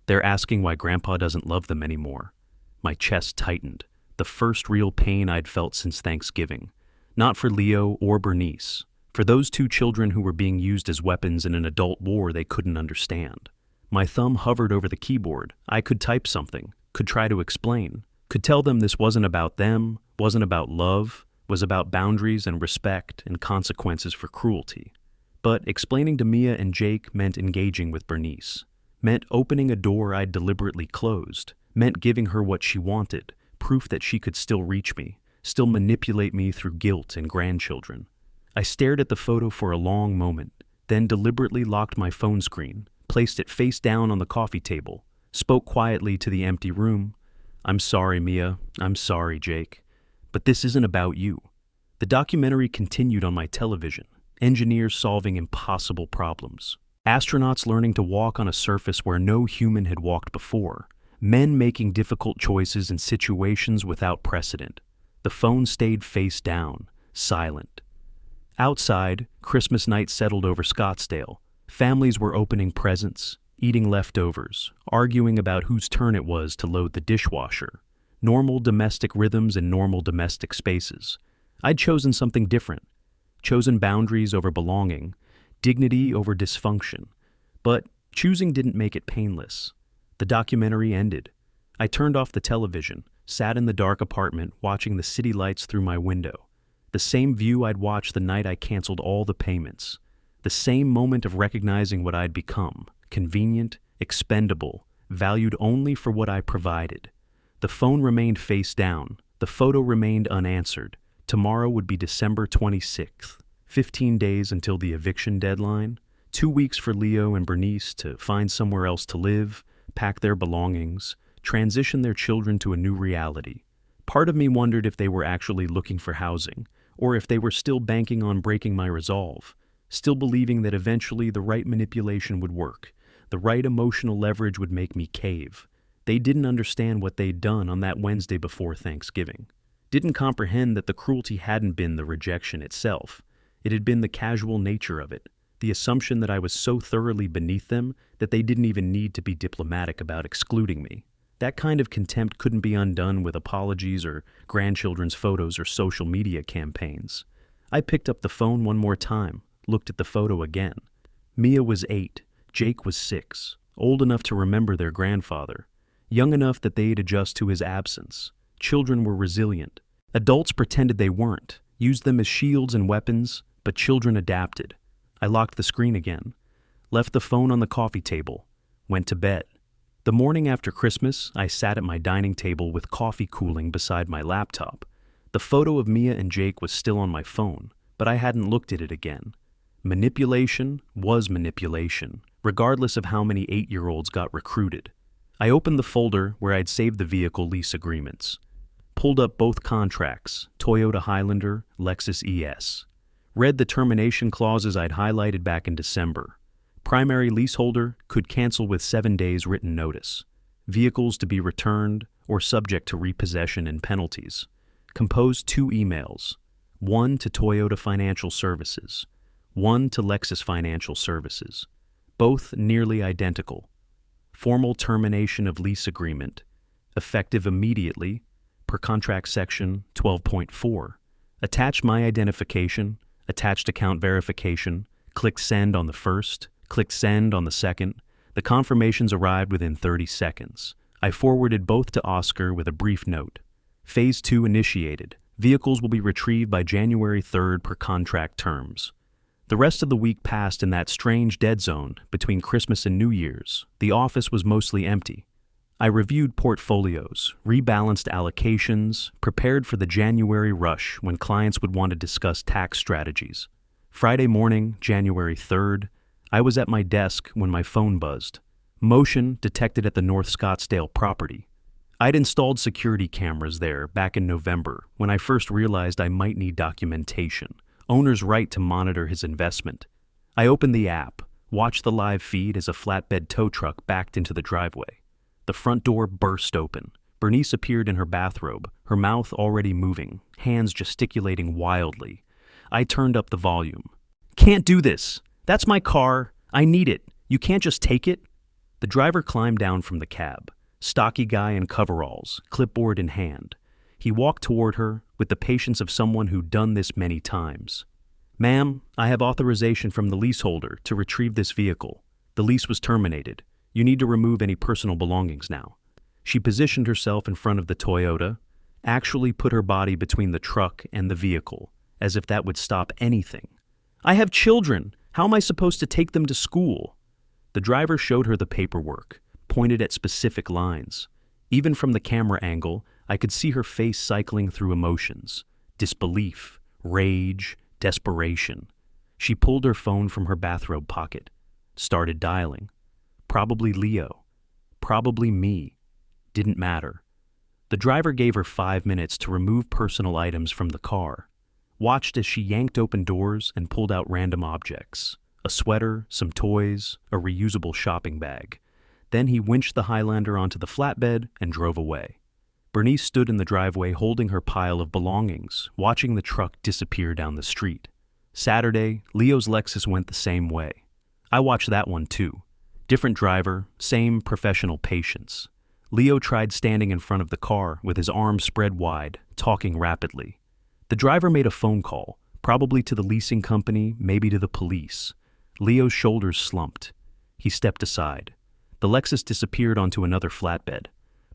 "They're asking why Grandpa doesn't love them anymore." My chest tightened, the first real pain I'd felt since Thanksgiving. Not for Leo or Bernice, for those two children who were being used as weapons in an adult war they couldn't understand. My thumb hovered over the keyboard. I could type something, could try to explain, could tell them this wasn't about them, wasn't about love, was about boundaries and respect and consequences for cruelty. But explaining to Mia and Jake meant engaging with Bernice, meant opening a door I'd deliberately closed, meant giving her what she wanted, proof that she could still reach me, still manipulate me through guilt and grandchildren. I stared at the photo for a long moment, then deliberately locked my phone screen, placed it face down on the coffee table, spoke quietly to the empty room. "I'm sorry, Mia. I'm sorry, Jake. But this isn't about you." The documentary continued on my television. Engineers solving impossible problems. Astronauts learning to walk on a surface where no human had walked before. Men making difficult choices in situations without precedent. The phone stayed face down, silent. Outside, Christmas night settled over Scottsdale. Families were opening presents, eating leftovers, arguing about whose turn it was to load the dishwasher. Normal domestic rhythms in normal domestic spaces. I'd chosen something different. Chosen boundaries over belonging, dignity over dysfunction. But choosing didn't make it painless. The documentary ended. I turned off the television, sat in the dark apartment watching the city lights through my window. The same view I'd watched the night I canceled all the payments. The same moment of recognizing what I'd become, convenient, expendable, valued only for what I provided. The phone remained face down. The photo remained unanswered. Tomorrow would be December 26th, 15 days until the eviction deadline, 2 weeks for Leo and Bernice to find somewhere else to live, pack their belongings, transition their children to a new reality. Part of me wondered if they were actually looking for housing, or if they were still banking on breaking my resolve, still believing that eventually the right manipulation would work, the right emotional leverage would make me cave. They didn't understand what they'd done on that Wednesday before Thanksgiving. Didn't comprehend that the cruelty hadn't been the rejection itself. It had been the casual nature of it, the assumption that I was so thoroughly beneath them that they didn't even need to be diplomatic about excluding me. That kind of contempt couldn't be undone with apologies or grandchildren's photos or social media campaigns. I picked up the phone one more time, looked at the photo again. Mia was 8, Jake was 6, old enough to remember their grandfather, young enough that they'd adjust to his absence. Children were resilient. Adults pretended they weren't, used them as shields and weapons, but children adapted. I locked the screen again, left the phone on the coffee table, went to bed. The morning after Christmas, I sat at my dining table with coffee cooling beside my laptop. The photo of Mia and Jake was still on my phone, but I hadn't looked at it again. Manipulation was manipulation, regardless of how many 8-year-olds got recruited. I opened the folder where I'd saved the vehicle lease agreements, pulled up both contracts, Toyota Highlander, Lexus ES, read the termination clauses I'd highlighted back in December. Primary leaseholder could cancel with 7 days written notice. Vehicles to be returned or subject to repossession and penalties. Composed 2 emails, one to Toyota Financial Services, one to Lexus Financial Services, both nearly identical. Formal termination of lease agreement, effective immediately, per contract section 12.4. Attach my identification, attached account verification, click send on the first, click send on the second. The confirmations arrived within 30 seconds. I forwarded both to Oscar with a brief note. Phase 2 initiated. Vehicles will be retrieved by January 3rd per contract terms. The rest of the week passed in that strange dead zone between Christmas and New Year's. The office was mostly empty. I reviewed portfolios, rebalanced allocations, prepared for the January rush when clients would want to discuss tax strategies. Friday morning, January 3rd, I was at my desk when my phone buzzed. Motion detected at the North Scottsdale property. I'd installed security cameras there back in November when I first realized I might need documentation, owner's right to monitor his investment. I opened the app, watched the live feed as a flatbed tow truck backed into the driveway. The front door burst open. Bernice appeared in her bathrobe, her mouth already moving, hands gesticulating wildly. I turned up the volume. "Can't do this! That's my car! I need it! You can't just take it!" The driver climbed down from the cab, stocky guy in coveralls, clipboard in hand. He walked toward her with the patience of someone who'd done this many times. "Ma'am, I have authorization from the leaseholder to retrieve this vehicle. The lease was terminated. You need to remove any personal belongings now." She positioned herself in front of the Toyota, actually put her body between the truck and the vehicle, as if that would stop anything. "I have children. How am I supposed to take them to school?" The driver showed her the paperwork, pointed at specific lines. Even from the camera angle, I could see her face cycling through emotions: disbelief, rage, desperation. She pulled her phone from her bathrobe pocket, started dialing. Probably Leo. Probably me. Didn't matter. The driver gave her 5 minutes to remove personal items from the car. Watched as she yanked open doors and pulled out random objects. A sweater, some toys, a reusable shopping bag. Then he winched the Highlander onto the flatbed and drove away. Bernice stood in the driveway holding her pile of belongings, watching the truck disappear down the street. Saturday, Leo's Lexus went the same way. I watched that one too. Different driver, same professional patience. Leo tried standing in front of the car with his arms spread wide, talking rapidly. The driver made a phone call, probably to the leasing company, maybe to the police. Leo's shoulders slumped. He stepped aside. The Lexus disappeared onto another flatbed.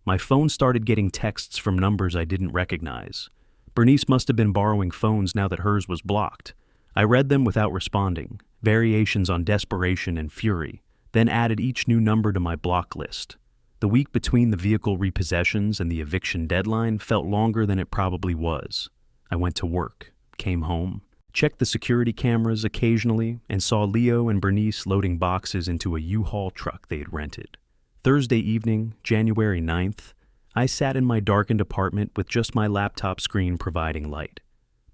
My phone started getting texts from numbers I didn't recognize. Bernice must have been borrowing phones now that hers was blocked. I read them without responding, variations on desperation and fury, then added each new number to my block list. The week between the vehicle repossessions and the eviction deadline felt longer than it probably was. I went to work, came home, checked the security cameras occasionally, and saw Leo and Bernice loading boxes into a U-Haul truck they'd rented. Thursday evening, January 9th, I sat in my darkened apartment with just my laptop screen providing light.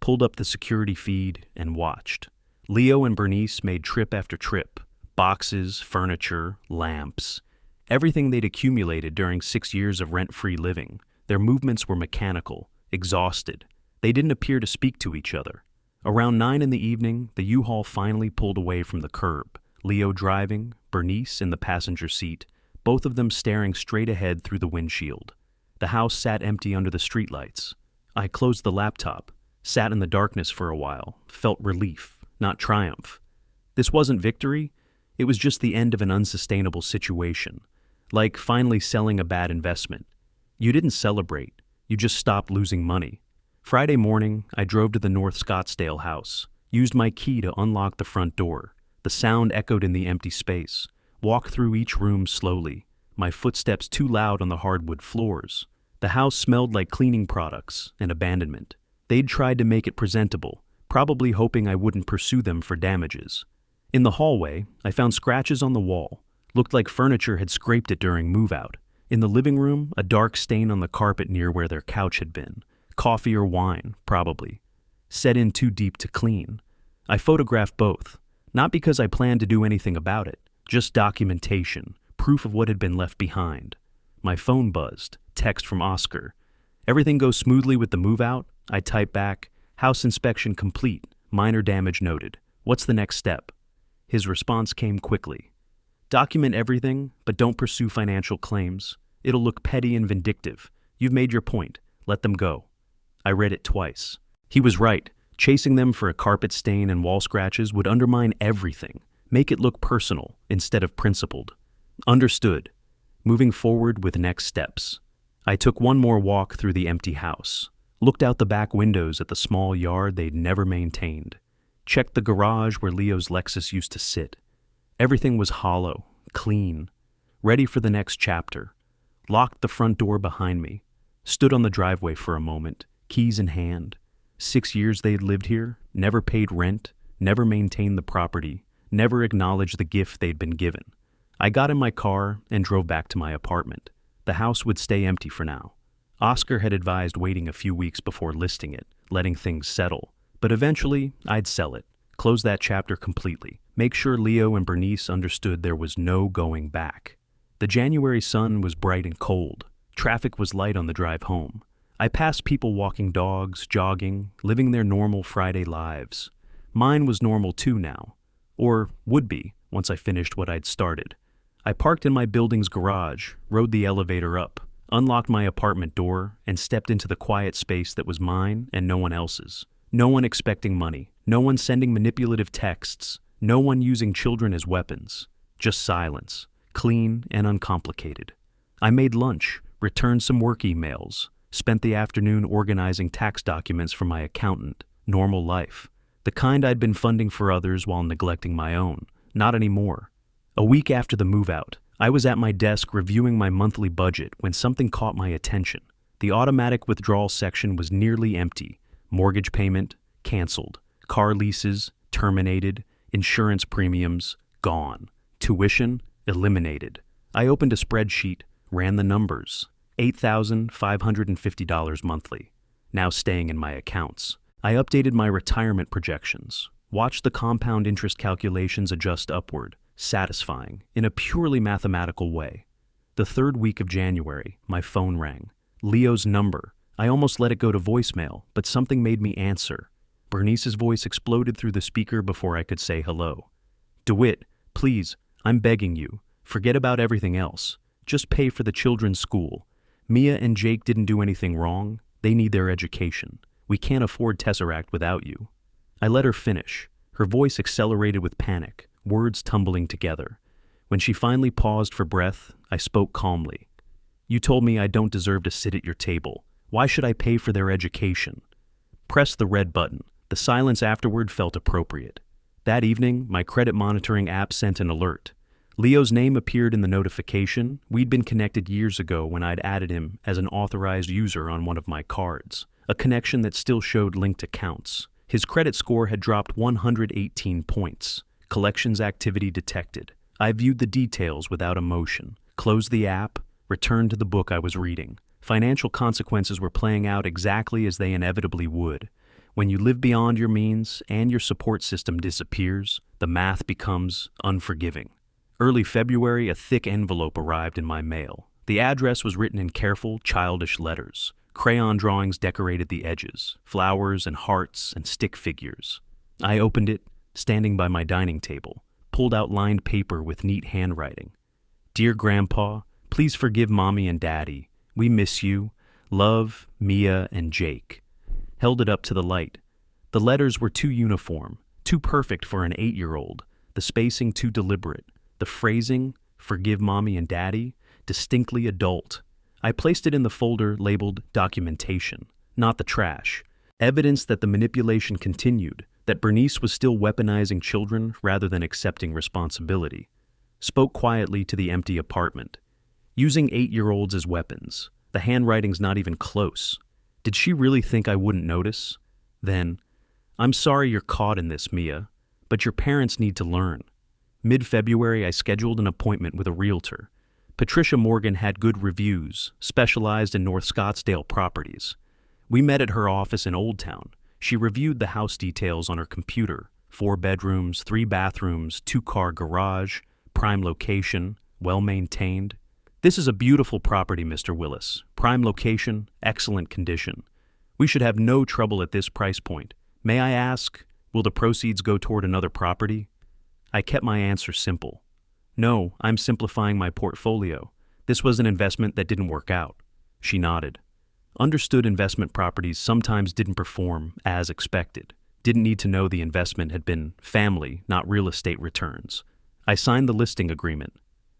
Pulled up the security feed and watched. Leo and Bernice made trip after trip. Boxes, furniture, lamps. Everything they'd accumulated during 6 years of rent-free living. Their movements were mechanical, exhausted. They didn't appear to speak to each other. Around 9 in the evening, the U-Haul finally pulled away from the curb. Leo driving, Bernice in the passenger seat, both of them staring straight ahead through the windshield. The house sat empty under the streetlights. I closed the laptop, sat in the darkness for a while, felt relief, not triumph. This wasn't victory, it was just the end of an unsustainable situation, like finally selling a bad investment. You didn't celebrate, you just stopped losing money. Friday morning, I drove to the North Scottsdale house, used my key to unlock the front door. The sound echoed in the empty space. Walked through each room slowly, my footsteps too loud on the hardwood floors. The house smelled like cleaning products and abandonment. They'd tried to make it presentable, probably hoping I wouldn't pursue them for damages. In the hallway, I found scratches on the wall. Looked like furniture had scraped it during move-out. In the living room, a dark stain on the carpet near where their couch had been. Coffee or wine, probably. Set in too deep to clean. I photographed both, not because I planned to do anything about it, just documentation, proof of what had been left behind. My phone buzzed, text from Oscar. Everything goes smoothly with the move-out? I type back, house inspection complete, minor damage noted. What's the next step? His response came quickly. Document everything, but don't pursue financial claims. It'll look petty and vindictive. You've made your point. Let them go. I read it twice. He was right. Chasing them for a carpet stain and wall scratches would undermine everything, make it look personal instead of principled. Understood. Moving forward with next steps. I took one more walk through the empty house, looked out the back windows at the small yard they'd never maintained, checked the garage where Leo's Lexus used to sit. Everything was hollow, clean, ready for the next chapter. Locked the front door behind me, stood on the driveway for a moment, keys in hand. 6 years they'd lived here, never paid rent, never maintained the property, never acknowledged the gift they'd been given. I got in my car and drove back to my apartment. The house would stay empty for now. Oscar had advised waiting a few weeks before listing it, letting things settle. But eventually, I'd sell it, close that chapter completely, make sure Leo and Bernice understood there was no going back. The January sun was bright and cold. Traffic was light on the drive home. I passed people walking dogs, jogging, living their normal Friday lives. Mine was normal too now. Or would be, once I finished what I'd started. I parked in my building's garage, rode the elevator up, unlocked my apartment door, and stepped into the quiet space that was mine and no one else's. No one expecting money, no one sending manipulative texts, no one using children as weapons. Just silence, clean and uncomplicated. I made lunch, returned some work emails, spent the afternoon organizing tax documents for my accountant. Normal life. The kind I'd been funding for others while neglecting my own. Not anymore. A week after the move-out, I was at my desk reviewing my monthly budget when something caught my attention. The automatic withdrawal section was nearly empty. Mortgage payment, canceled. Car leases, terminated. Insurance premiums, gone. Tuition, eliminated. I opened a spreadsheet, ran the numbers. $8,550 monthly, now staying in my accounts. I updated my retirement projections, watched the compound interest calculations adjust upward, satisfying, in a purely mathematical way. The third week of January, my phone rang. Leo's number. I almost let it go to voicemail, but something made me answer. Bernice's voice exploded through the speaker before I could say hello. DeWitt, please, I'm begging you. Forget about everything else. Just pay for the children's school. Mia and Jake didn't do anything wrong. They need their education. We can't afford Tesseract without you. I let her finish. Her voice accelerated with panic, words tumbling together. When she finally paused for breath, I spoke calmly. "You told me I don't deserve to sit at your table. Why should I pay for their education?" Press the red button. The silence afterward felt appropriate. That evening, my credit monitoring app sent an alert. Leo's name appeared in the notification. We'd been connected years ago when I'd added him as an authorized user on one of my cards, a connection that still showed linked accounts. His credit score had dropped 118 points. Collections activity detected. I viewed the details without emotion, closed the app, returned to the book I was reading. Financial consequences were playing out exactly as they inevitably would. When you live beyond your means and your support system disappears, the math becomes unforgiving. Early February, a thick envelope arrived in my mail. The address was written in careful, childish letters. Crayon drawings decorated the edges, flowers and hearts and stick figures. I opened it, standing by my dining table, pulled out lined paper with neat handwriting. "Dear Grandpa, please forgive Mommy and Daddy. We miss you. Love, Mia and Jake." Held it up to the light. The letters were too uniform, too perfect for an 8-year-old, the spacing too deliberate, the phrasing, "Forgive Mommy and Daddy," distinctly adult. I placed it in the folder labeled documentation, not the trash. Evidence that the manipulation continued, that Bernice was still weaponizing children rather than accepting responsibility. Spoke quietly to the empty apartment. Using 8-year-olds as weapons. The handwriting's not even close. Did she really think I wouldn't notice? Then, "I'm sorry you're caught in this, Mia, but your parents need to learn." Mid-February, I scheduled an appointment with a realtor. Patricia Morgan had good reviews, specialized in North Scottsdale properties. We met at her office in Old Town. She reviewed the house details on her computer. 4 bedrooms, 3 bathrooms, 2-car garage, prime location, well-maintained. "This is a beautiful property, Mr. Willis. Prime location, excellent condition. We should have no trouble at this price point. May I ask, will the proceeds go toward another property?" I kept my answer simple. "No, I'm simplifying my portfolio. This was an investment that didn't work out." She nodded. Understood investment properties sometimes didn't perform as expected. Didn't need to know the investment had been family, not real estate returns. I signed the listing agreement.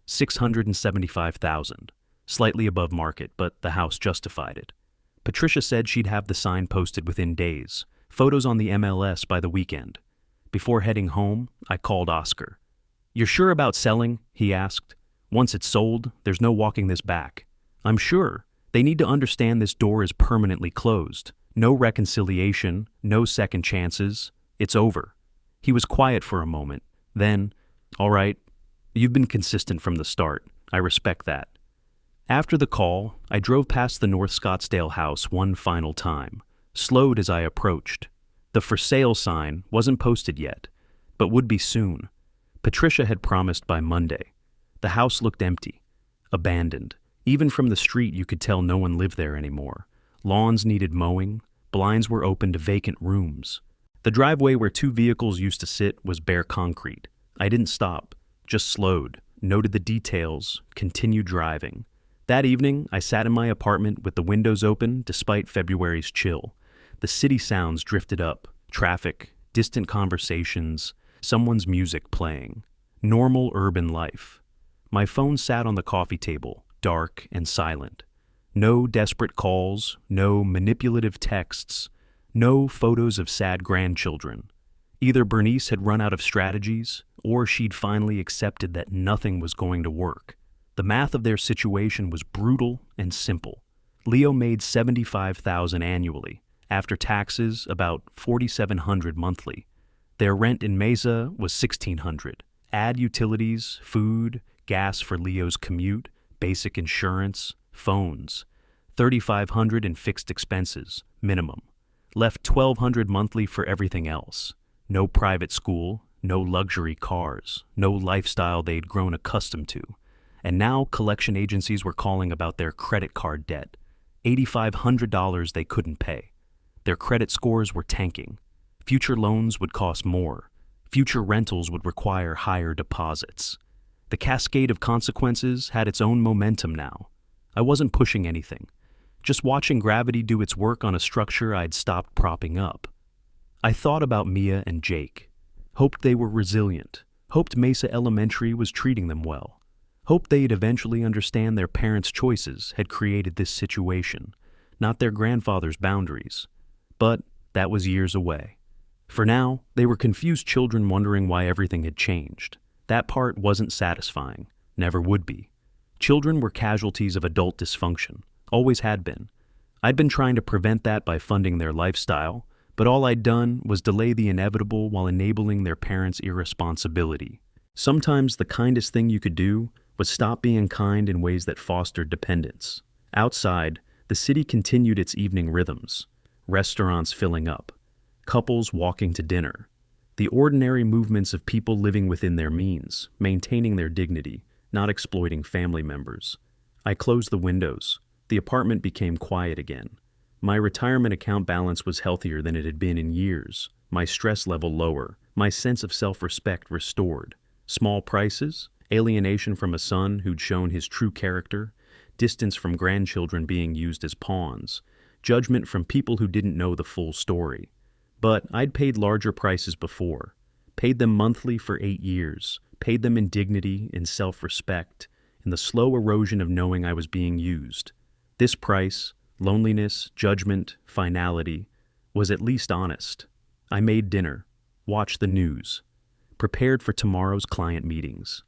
$675,000, slightly above market, but the house justified it. Patricia said she'd have the sign posted within days, photos on the MLS by the weekend. Before heading home, I called Oscar. "You're sure about selling?" he asked. "Once it's sold, there's no walking this back." "I'm sure. They need to understand this door is permanently closed. No reconciliation, no second chances. It's over." He was quiet for a moment. Then, "All right, you've been consistent from the start. I respect that." After the call, I drove past the North Scottsdale house one final time, slowed as I approached. The "for sale" sign wasn't posted yet, but would be soon. Patricia had promised by Monday. The house looked empty, abandoned. Even from the street, you could tell no one lived there anymore. Lawns needed mowing, blinds were open to vacant rooms. The driveway where 2 vehicles used to sit was bare concrete. I didn't stop, just slowed, noted the details, continued driving. That evening, I sat in my apartment with the windows open despite February's chill. The city sounds drifted up, traffic, distant conversations, someone's music playing. Normal urban life. My phone sat on the coffee table, dark and silent. No desperate calls, no manipulative texts, no photos of sad grandchildren. Either Bernice had run out of strategies, or she'd finally accepted that nothing was going to work. The math of their situation was brutal and simple. Leo made $75,000 annually. After taxes, about $4,700 monthly. Their rent in Mesa was $1,600. Add utilities, food, gas for Leo's commute, basic insurance, phones. $3,500 in fixed expenses, minimum. Left $1,200 monthly for everything else. No private school, no luxury cars, no lifestyle they'd grown accustomed to. And now collection agencies were calling about their credit card debt. $8,500 they couldn't pay. Their credit scores were tanking. Future loans would cost more. Future rentals would require higher deposits. The cascade of consequences had its own momentum now. I wasn't pushing anything, just watching gravity do its work on a structure I'd stopped propping up. I thought about Mia and Jake, hoped they were resilient, Hoped Mesa Elementary was treating them well. Hoped they'd eventually understand their parents' choices had created this situation, not their grandfather's boundaries. But that was years away. For now, they were confused children wondering why everything had changed. That part wasn't satisfying, never would be. Children were casualties of adult dysfunction, always had been. I'd been trying to prevent that by funding their lifestyle, but all I'd done was delay the inevitable while enabling their parents' irresponsibility. Sometimes the kindest thing you could do was stop being kind in ways that fostered dependence. Outside, the city continued its evening rhythms, restaurants filling up, couples walking to dinner, the ordinary movements of people living within their means, maintaining their dignity, not exploiting family members. I closed the windows. The apartment became quiet again. My retirement account balance was healthier than it had been in years, my stress level lower, my sense of self-respect restored. Small prices, alienation from a son who'd shown his true character, distance from grandchildren being used as pawns, judgment from people who didn't know the full story. But I'd paid larger prices before, paid them monthly for 8 years, paid them in dignity, in self-respect, in the slow erosion of knowing I was being used. This price, loneliness, judgment, finality, was at least honest. I made dinner, watched the news, prepared for tomorrow's client meetings.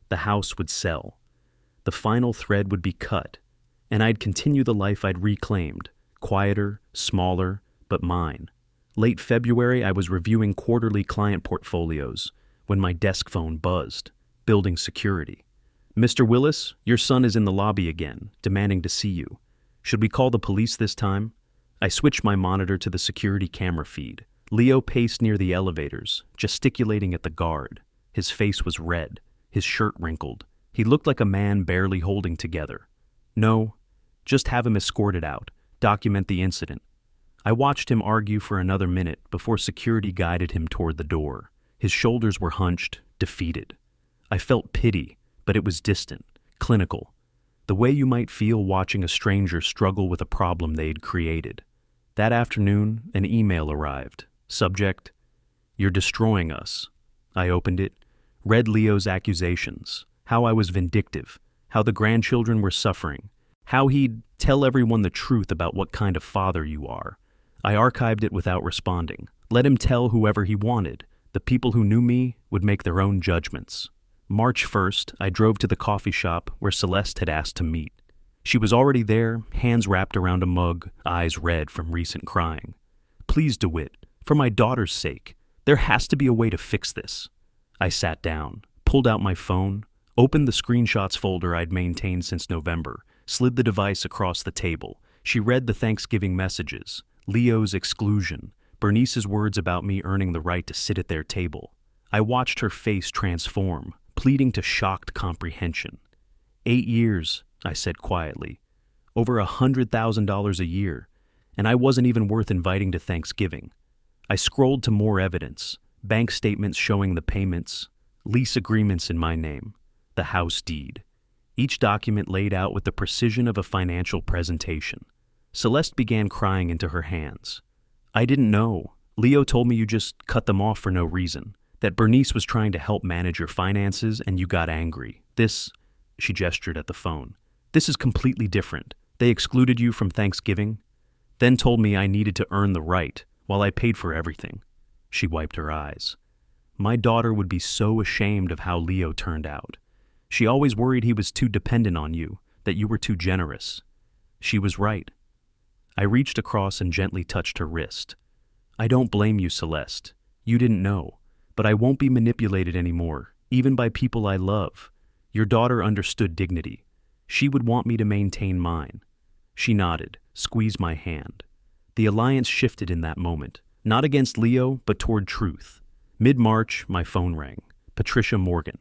The house would sell. The final thread would be cut, and I'd continue the life I'd reclaimed, quieter, smaller, but mine. Late February, I was reviewing quarterly client portfolios when my desk phone buzzed, building security. "Mr. Willis, your son is in the lobby again, demanding to see you. Should we call the police this time?" I switched my monitor to the security camera feed. Leo paced near the elevators, gesticulating at the guard. His face was red, his shirt wrinkled. He looked like a man barely holding together. "No, just have him escorted out, document the incident." I watched him argue for another minute before security guided him toward the door. His shoulders were hunched, defeated. I felt pity, but it was distant, clinical. The way you might feel watching a stranger struggle with a problem they'd created. That afternoon, an email arrived. Subject: "You're destroying us." I opened it, read Leo's accusations, how I was vindictive, how the grandchildren were suffering, how he'd tell everyone the truth about what kind of father you are. I archived it without responding. Let him tell whoever he wanted. The people who knew me would make their own judgments. March 1st, I drove to the coffee shop where Celeste had asked to meet. She was already there, hands wrapped around a mug, eyes red from recent crying. "Please, DeWitt, for my daughter's sake, there has to be a way to fix this." I sat down, pulled out my phone, opened the screenshots folder I'd maintained since November, slid the device across the table. She read the Thanksgiving messages, Leo's exclusion, Bernice's words about me earning the right to sit at their table. I watched her face transform, pleading to shocked comprehension. 8 years, I said quietly. Over $100,000 a year, and I wasn't even worth inviting to Thanksgiving. I scrolled to more evidence, bank statements showing the payments, lease agreements in my name, the house deed. Each document laid out with the precision of a financial presentation. Celeste began crying into her hands. "I didn't know. Leo told me you just cut them off for no reason, that Bernice was trying to help manage your finances and you got angry. This," she gestured at the phone, "this is completely different. They excluded you from Thanksgiving, then told me I needed to earn the right while I paid for everything." She wiped her eyes. "My daughter would be so ashamed of how Leo turned out. She always worried he was too dependent on you, that you were too generous." She was right. I reached across and gently touched her wrist. "I don't blame you, Celeste. You didn't know. But I won't be manipulated anymore, even by people I love. Your daughter understood dignity. She would want me to maintain mine." She nodded, squeezed my hand. The alliance shifted in that moment, not against Leo, but toward truth. Mid-March, my phone rang. Patricia Morgan.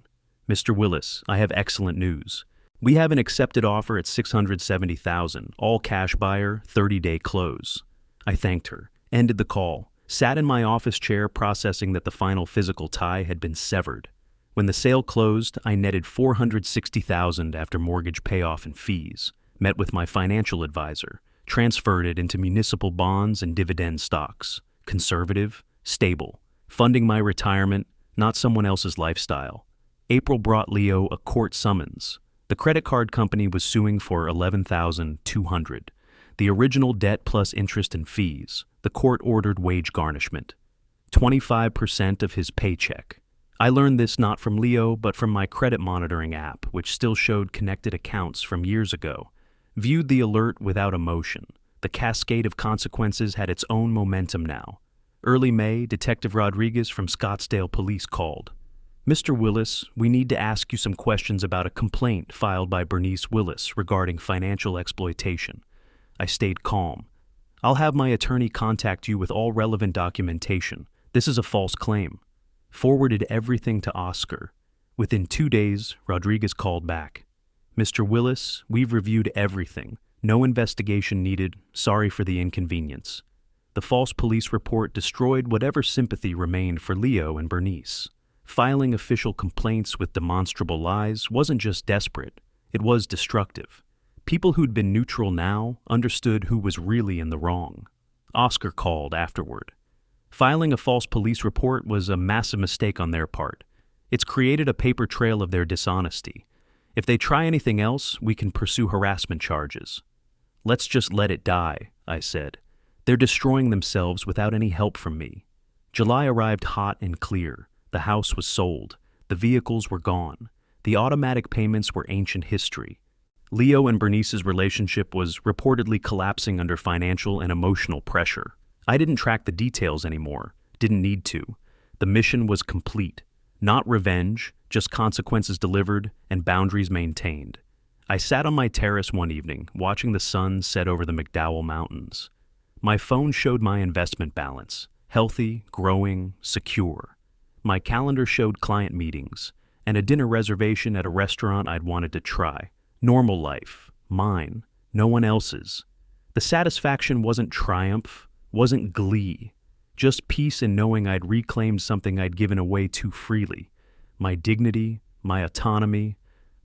"Mr. Willis, I have excellent news. We have an accepted offer at $670,000, all cash buyer, 30-day close." I thanked her, ended the call, sat in my office chair processing that the final physical tie had been severed. When the sale closed, I netted $460,000 after mortgage payoff and fees, met with my financial advisor, transferred it into municipal bonds and dividend stocks, conservative, stable, funding my retirement, not someone else's lifestyle. April brought Leo a court summons. The credit card company was suing for $11,200. The original debt plus interest and fees. The court ordered wage garnishment. 25% of his paycheck. I learned this not from Leo, but from my credit monitoring app, which still showed connected accounts from years ago. Viewed the alert without emotion. The cascade of consequences had its own momentum now. Early May, Detective Rodriguez from Scottsdale Police called. "Mr. Willis, we need to ask you some questions about a complaint filed by Bernice Willis regarding financial exploitation." I stayed calm. "I'll have my attorney contact you with all relevant documentation. This is a false claim." Forwarded everything to Oscar. Within 2 days, Rodriguez called back. "Mr. Willis, we've reviewed everything. No investigation needed. Sorry for the inconvenience." The false police report destroyed whatever sympathy remained for Leo and Bernice. Filing official complaints with demonstrable lies wasn't just desperate, it was destructive. People who'd been neutral now understood who was really in the wrong. Oscar called afterward. Filing a false police report was a massive mistake on their part. It's created a paper trail of their dishonesty. If they try anything else, we can pursue harassment charges. "Let's just let it die," I said. "They're destroying themselves without any help from me." July arrived hot and clear. The house was sold. The vehicles were gone. The automatic payments were ancient history. Leo and Bernice's relationship was reportedly collapsing under financial and emotional pressure. I didn't track the details anymore, didn't need to. The mission was complete. Not revenge, just consequences delivered and boundaries maintained. I sat on my terrace one evening, watching the sun set over the McDowell Mountains. My phone showed my investment balance, healthy, growing, secure. My calendar showed client meetings, and a dinner reservation at a restaurant I'd wanted to try. Normal life, mine, no one else's. The satisfaction wasn't triumph, wasn't glee, just peace in knowing I'd reclaimed something I'd given away too freely. My dignity, my autonomy,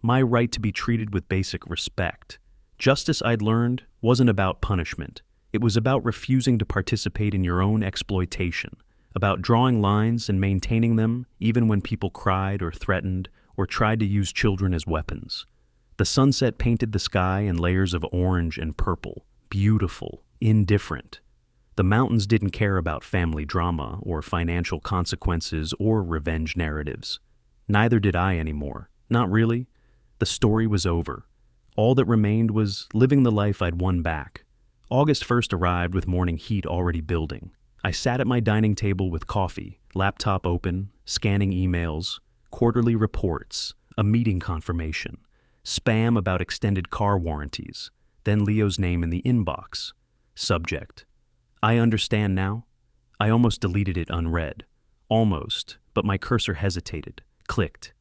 my right to be treated with basic respect. Justice, I'd learned, wasn't about punishment. It was about refusing to participate in your own exploitation, about drawing lines and maintaining them even when people cried or threatened or tried to use children as weapons. The sunset painted the sky in layers of orange and purple, beautiful, indifferent. The mountains didn't care about family drama or financial consequences or revenge narratives. Neither did I anymore. Not really. The story was over. All that remained was living the life I'd won back. August 1st arrived with morning heat already building. I sat at my dining table with coffee, laptop open, scanning emails, quarterly reports, a meeting confirmation, spam about extended car warranties, then Leo's name in the inbox. Subject: "I understand now." I almost deleted it unread. Almost, but my cursor hesitated, clicked.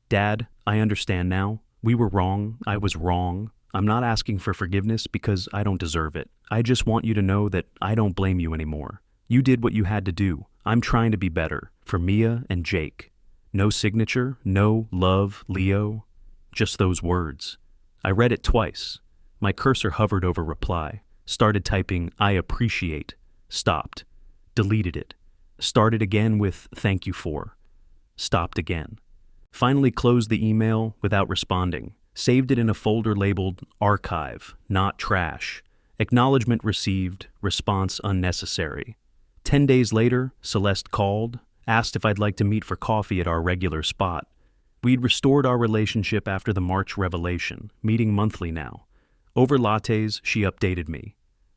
"Dad, I understand now. We were wrong. I was wrong. I'm not asking for forgiveness because I don't deserve it. I just want you to know that I don't blame you anymore. You did what you had to do. I'm trying to be better, for Mia and Jake." No signature, no love, Leo, just those words. I read it twice. My cursor hovered over reply. Started typing, "I appreciate," stopped, deleted it, started again with "thank you for," stopped again. Finally closed the email without responding, saved it in a folder labeled archive, not trash, acknowledgement received, response unnecessary. 10 days later, Celeste called, asked if I'd like to meet for coffee at our regular spot. We'd restored our relationship after the March revelation, meeting monthly now. Over lattes, she updated me.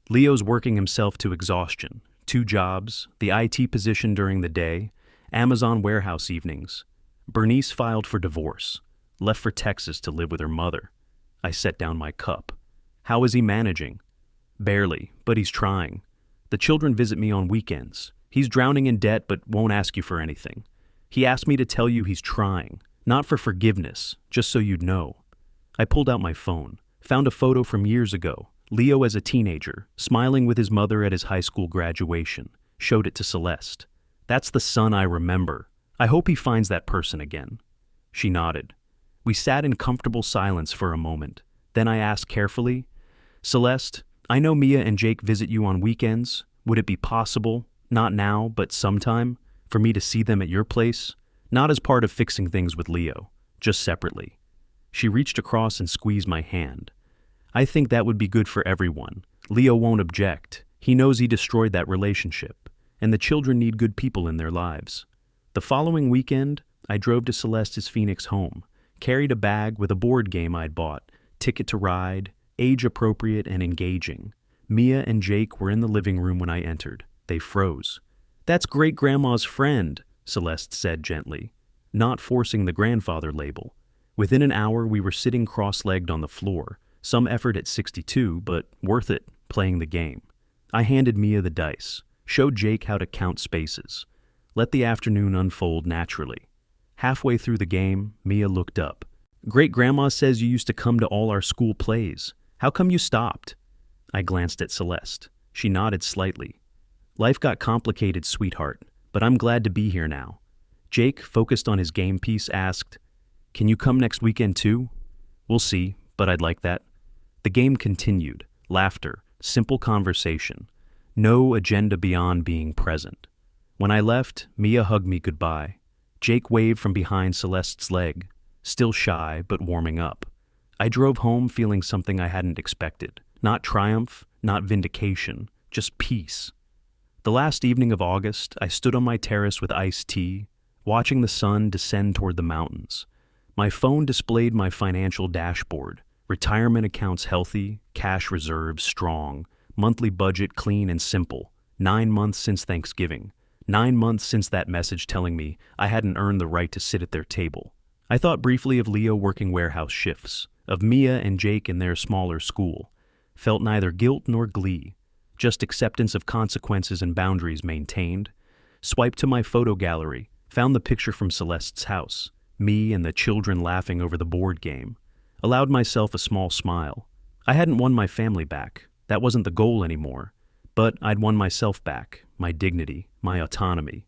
Leo's working himself to exhaustion. 2 jobs, the IT position during the day, Amazon warehouse evenings. Bernice filed for divorce, left for Texas to live with her mother. I set down my cup. How is he managing? Barely, but he's trying. The children visit me on weekends. He's drowning in debt but won't ask you for anything. He asked me to tell you he's trying, not for forgiveness, just so you'd know. I pulled out my phone, found a photo from years ago, Leo as a teenager, smiling with his mother at his high school graduation, showed it to Celeste. "That's the son I remember. I hope he finds that person again." She nodded. We sat in comfortable silence for a moment. Then I asked carefully, "Celeste, I know Mia and Jake visit you on weekends. Would it be possible, not now, but sometime, for me to see them at your place? Not as part of fixing things with Leo, just separately. She reached across and squeezed my hand. I think that would be good for everyone. Leo won't object. He knows he destroyed that relationship, and the children need good people in their lives. The following weekend, I drove to Celeste's Phoenix home, carried a bag with a board game I'd bought, Ticket to Ride, age-appropriate and engaging. Mia and Jake were in the living room when I entered. They froze. "That's great-grandma's friend," Celeste said gently, not forcing the grandfather label. Within an hour, we were sitting cross-legged on the floor, some effort at 62, but worth it, playing the game. I handed Mia the dice, showed Jake how to count spaces. Let the afternoon unfold naturally. Halfway through the game, Mia looked up. "Great-grandma says you used to come to all our school plays. How come you stopped?" I glanced at Celeste. She nodded slightly. "Life got complicated, sweetheart, but I'm glad to be here now." Jake, focused on his game piece, asked, "Can you come next weekend too?" "We'll see, but I'd like that." The game continued. Laughter, simple conversation. No agenda beyond being present. When I left, Mia hugged me goodbye. Jake waved from behind Celeste's leg, still shy but warming up. I drove home feeling something I hadn't expected. Not triumph, not vindication, just peace. The last evening of August, I stood on my terrace with iced tea, watching the sun descend toward the mountains. My phone displayed my financial dashboard. Retirement accounts healthy, cash reserves strong, monthly budget clean and simple. 9 months since Thanksgiving. 9 months since that message telling me I hadn't earned the right to sit at their table. I thought briefly of Leo working warehouse shifts, of Mia and Jake in their smaller school. Felt neither guilt nor glee, just acceptance of consequences and boundaries maintained. Swiped to my photo gallery, found the picture from Celeste's house, me and the children laughing over the board game. Allowed myself a small smile. I hadn't won my family back. That wasn't the goal anymore. But I'd won myself back, my dignity, my autonomy,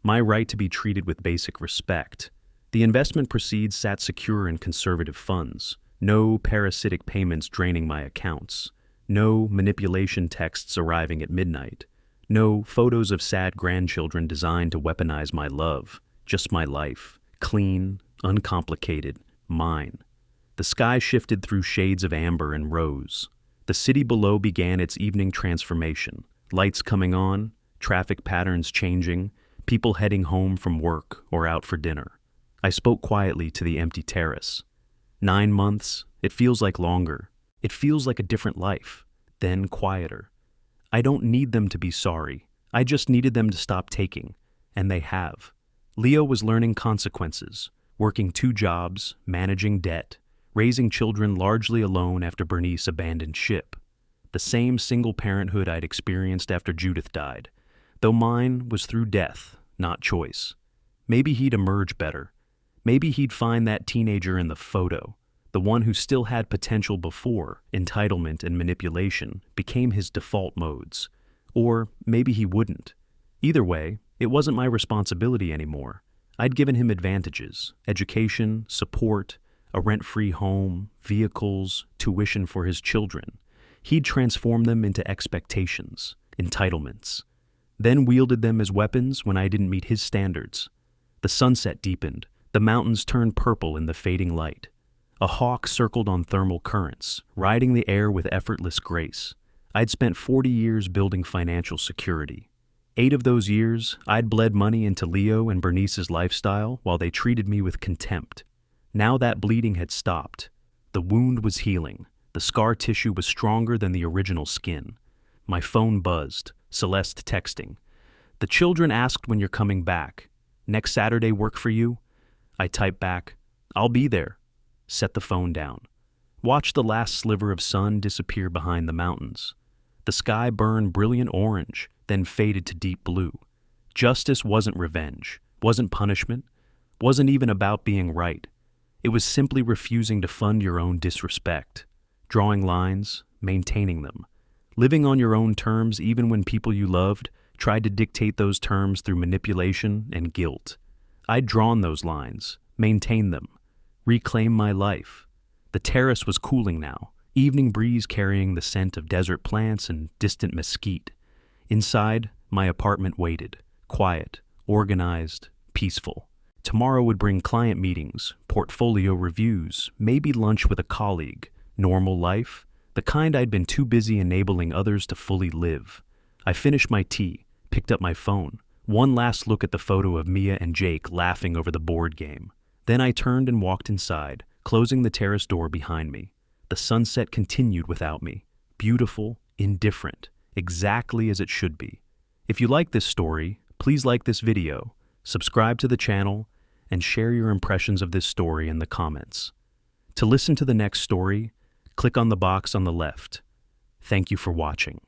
my right to be treated with basic respect. The investment proceeds sat secure in conservative funds. No parasitic payments draining my accounts. No manipulation texts arriving at midnight. No photos of sad grandchildren designed to weaponize my love. Just my life. Clean, uncomplicated, mine. The sky shifted through shades of amber and rose. The city below began its evening transformation. Lights coming on, traffic patterns changing, people heading home from work or out for dinner. I spoke quietly to the empty terrace. 9 months, it feels like longer. It feels like a different life, then quieter. I don't need them to be sorry. I just needed them to stop taking, and they have. Leo was learning consequences, working 2 jobs, managing debt, raising children largely alone after Bernice abandoned ship. The same single parenthood I'd experienced after Judith died, though mine was through death, not choice. Maybe he'd emerge better. Maybe he'd find that teenager in the photo, the one who still had potential before entitlement and manipulation became his default modes. Or maybe he wouldn't. Either way, it wasn't my responsibility anymore. I'd given him advantages, education, support, a rent-free home, vehicles, tuition for his children. He'd transformed them into expectations, entitlements, then wielded them as weapons when I didn't meet his standards. The sunset deepened. The mountains turned purple in the fading light. A hawk circled on thermal currents, riding the air with effortless grace. I'd spent 40 years building financial security. 8 of those years, I'd bled money into Leo and Bernice's lifestyle while they treated me with contempt. Now that bleeding had stopped. The wound was healing. The scar tissue was stronger than the original skin. My phone buzzed, Celeste texting. "The children asked when you're coming back. Next Saturday work for you?" I typed back, "I'll be there." Set the phone down. Watched the last sliver of sun disappear behind the mountains. The sky burned brilliant orange, then faded to deep blue. Justice wasn't revenge, wasn't punishment, wasn't even about being right. It was simply refusing to fund your own disrespect, drawing lines, maintaining them, living on your own terms even when people you loved tried to dictate those terms through manipulation and guilt. I'd drawn those lines, maintained them, reclaimed my life. The terrace was cooling now, evening breeze carrying the scent of desert plants and distant mesquite. Inside, my apartment waited, quiet, organized, peaceful. Tomorrow would bring client meetings, portfolio reviews, maybe lunch with a colleague, normal life, the kind I'd been too busy enabling others to fully live. I finished my tea, picked up my phone, one last look at the photo of Mia and Jake laughing over the board game. Then I turned and walked inside, closing the terrace door behind me. The sunset continued without me. Beautiful, indifferent, exactly as it should be. If you like this story, please like this video, subscribe to the channel, and share your impressions of this story in the comments. To listen to the next story, click on the box on the left. Thank you for watching.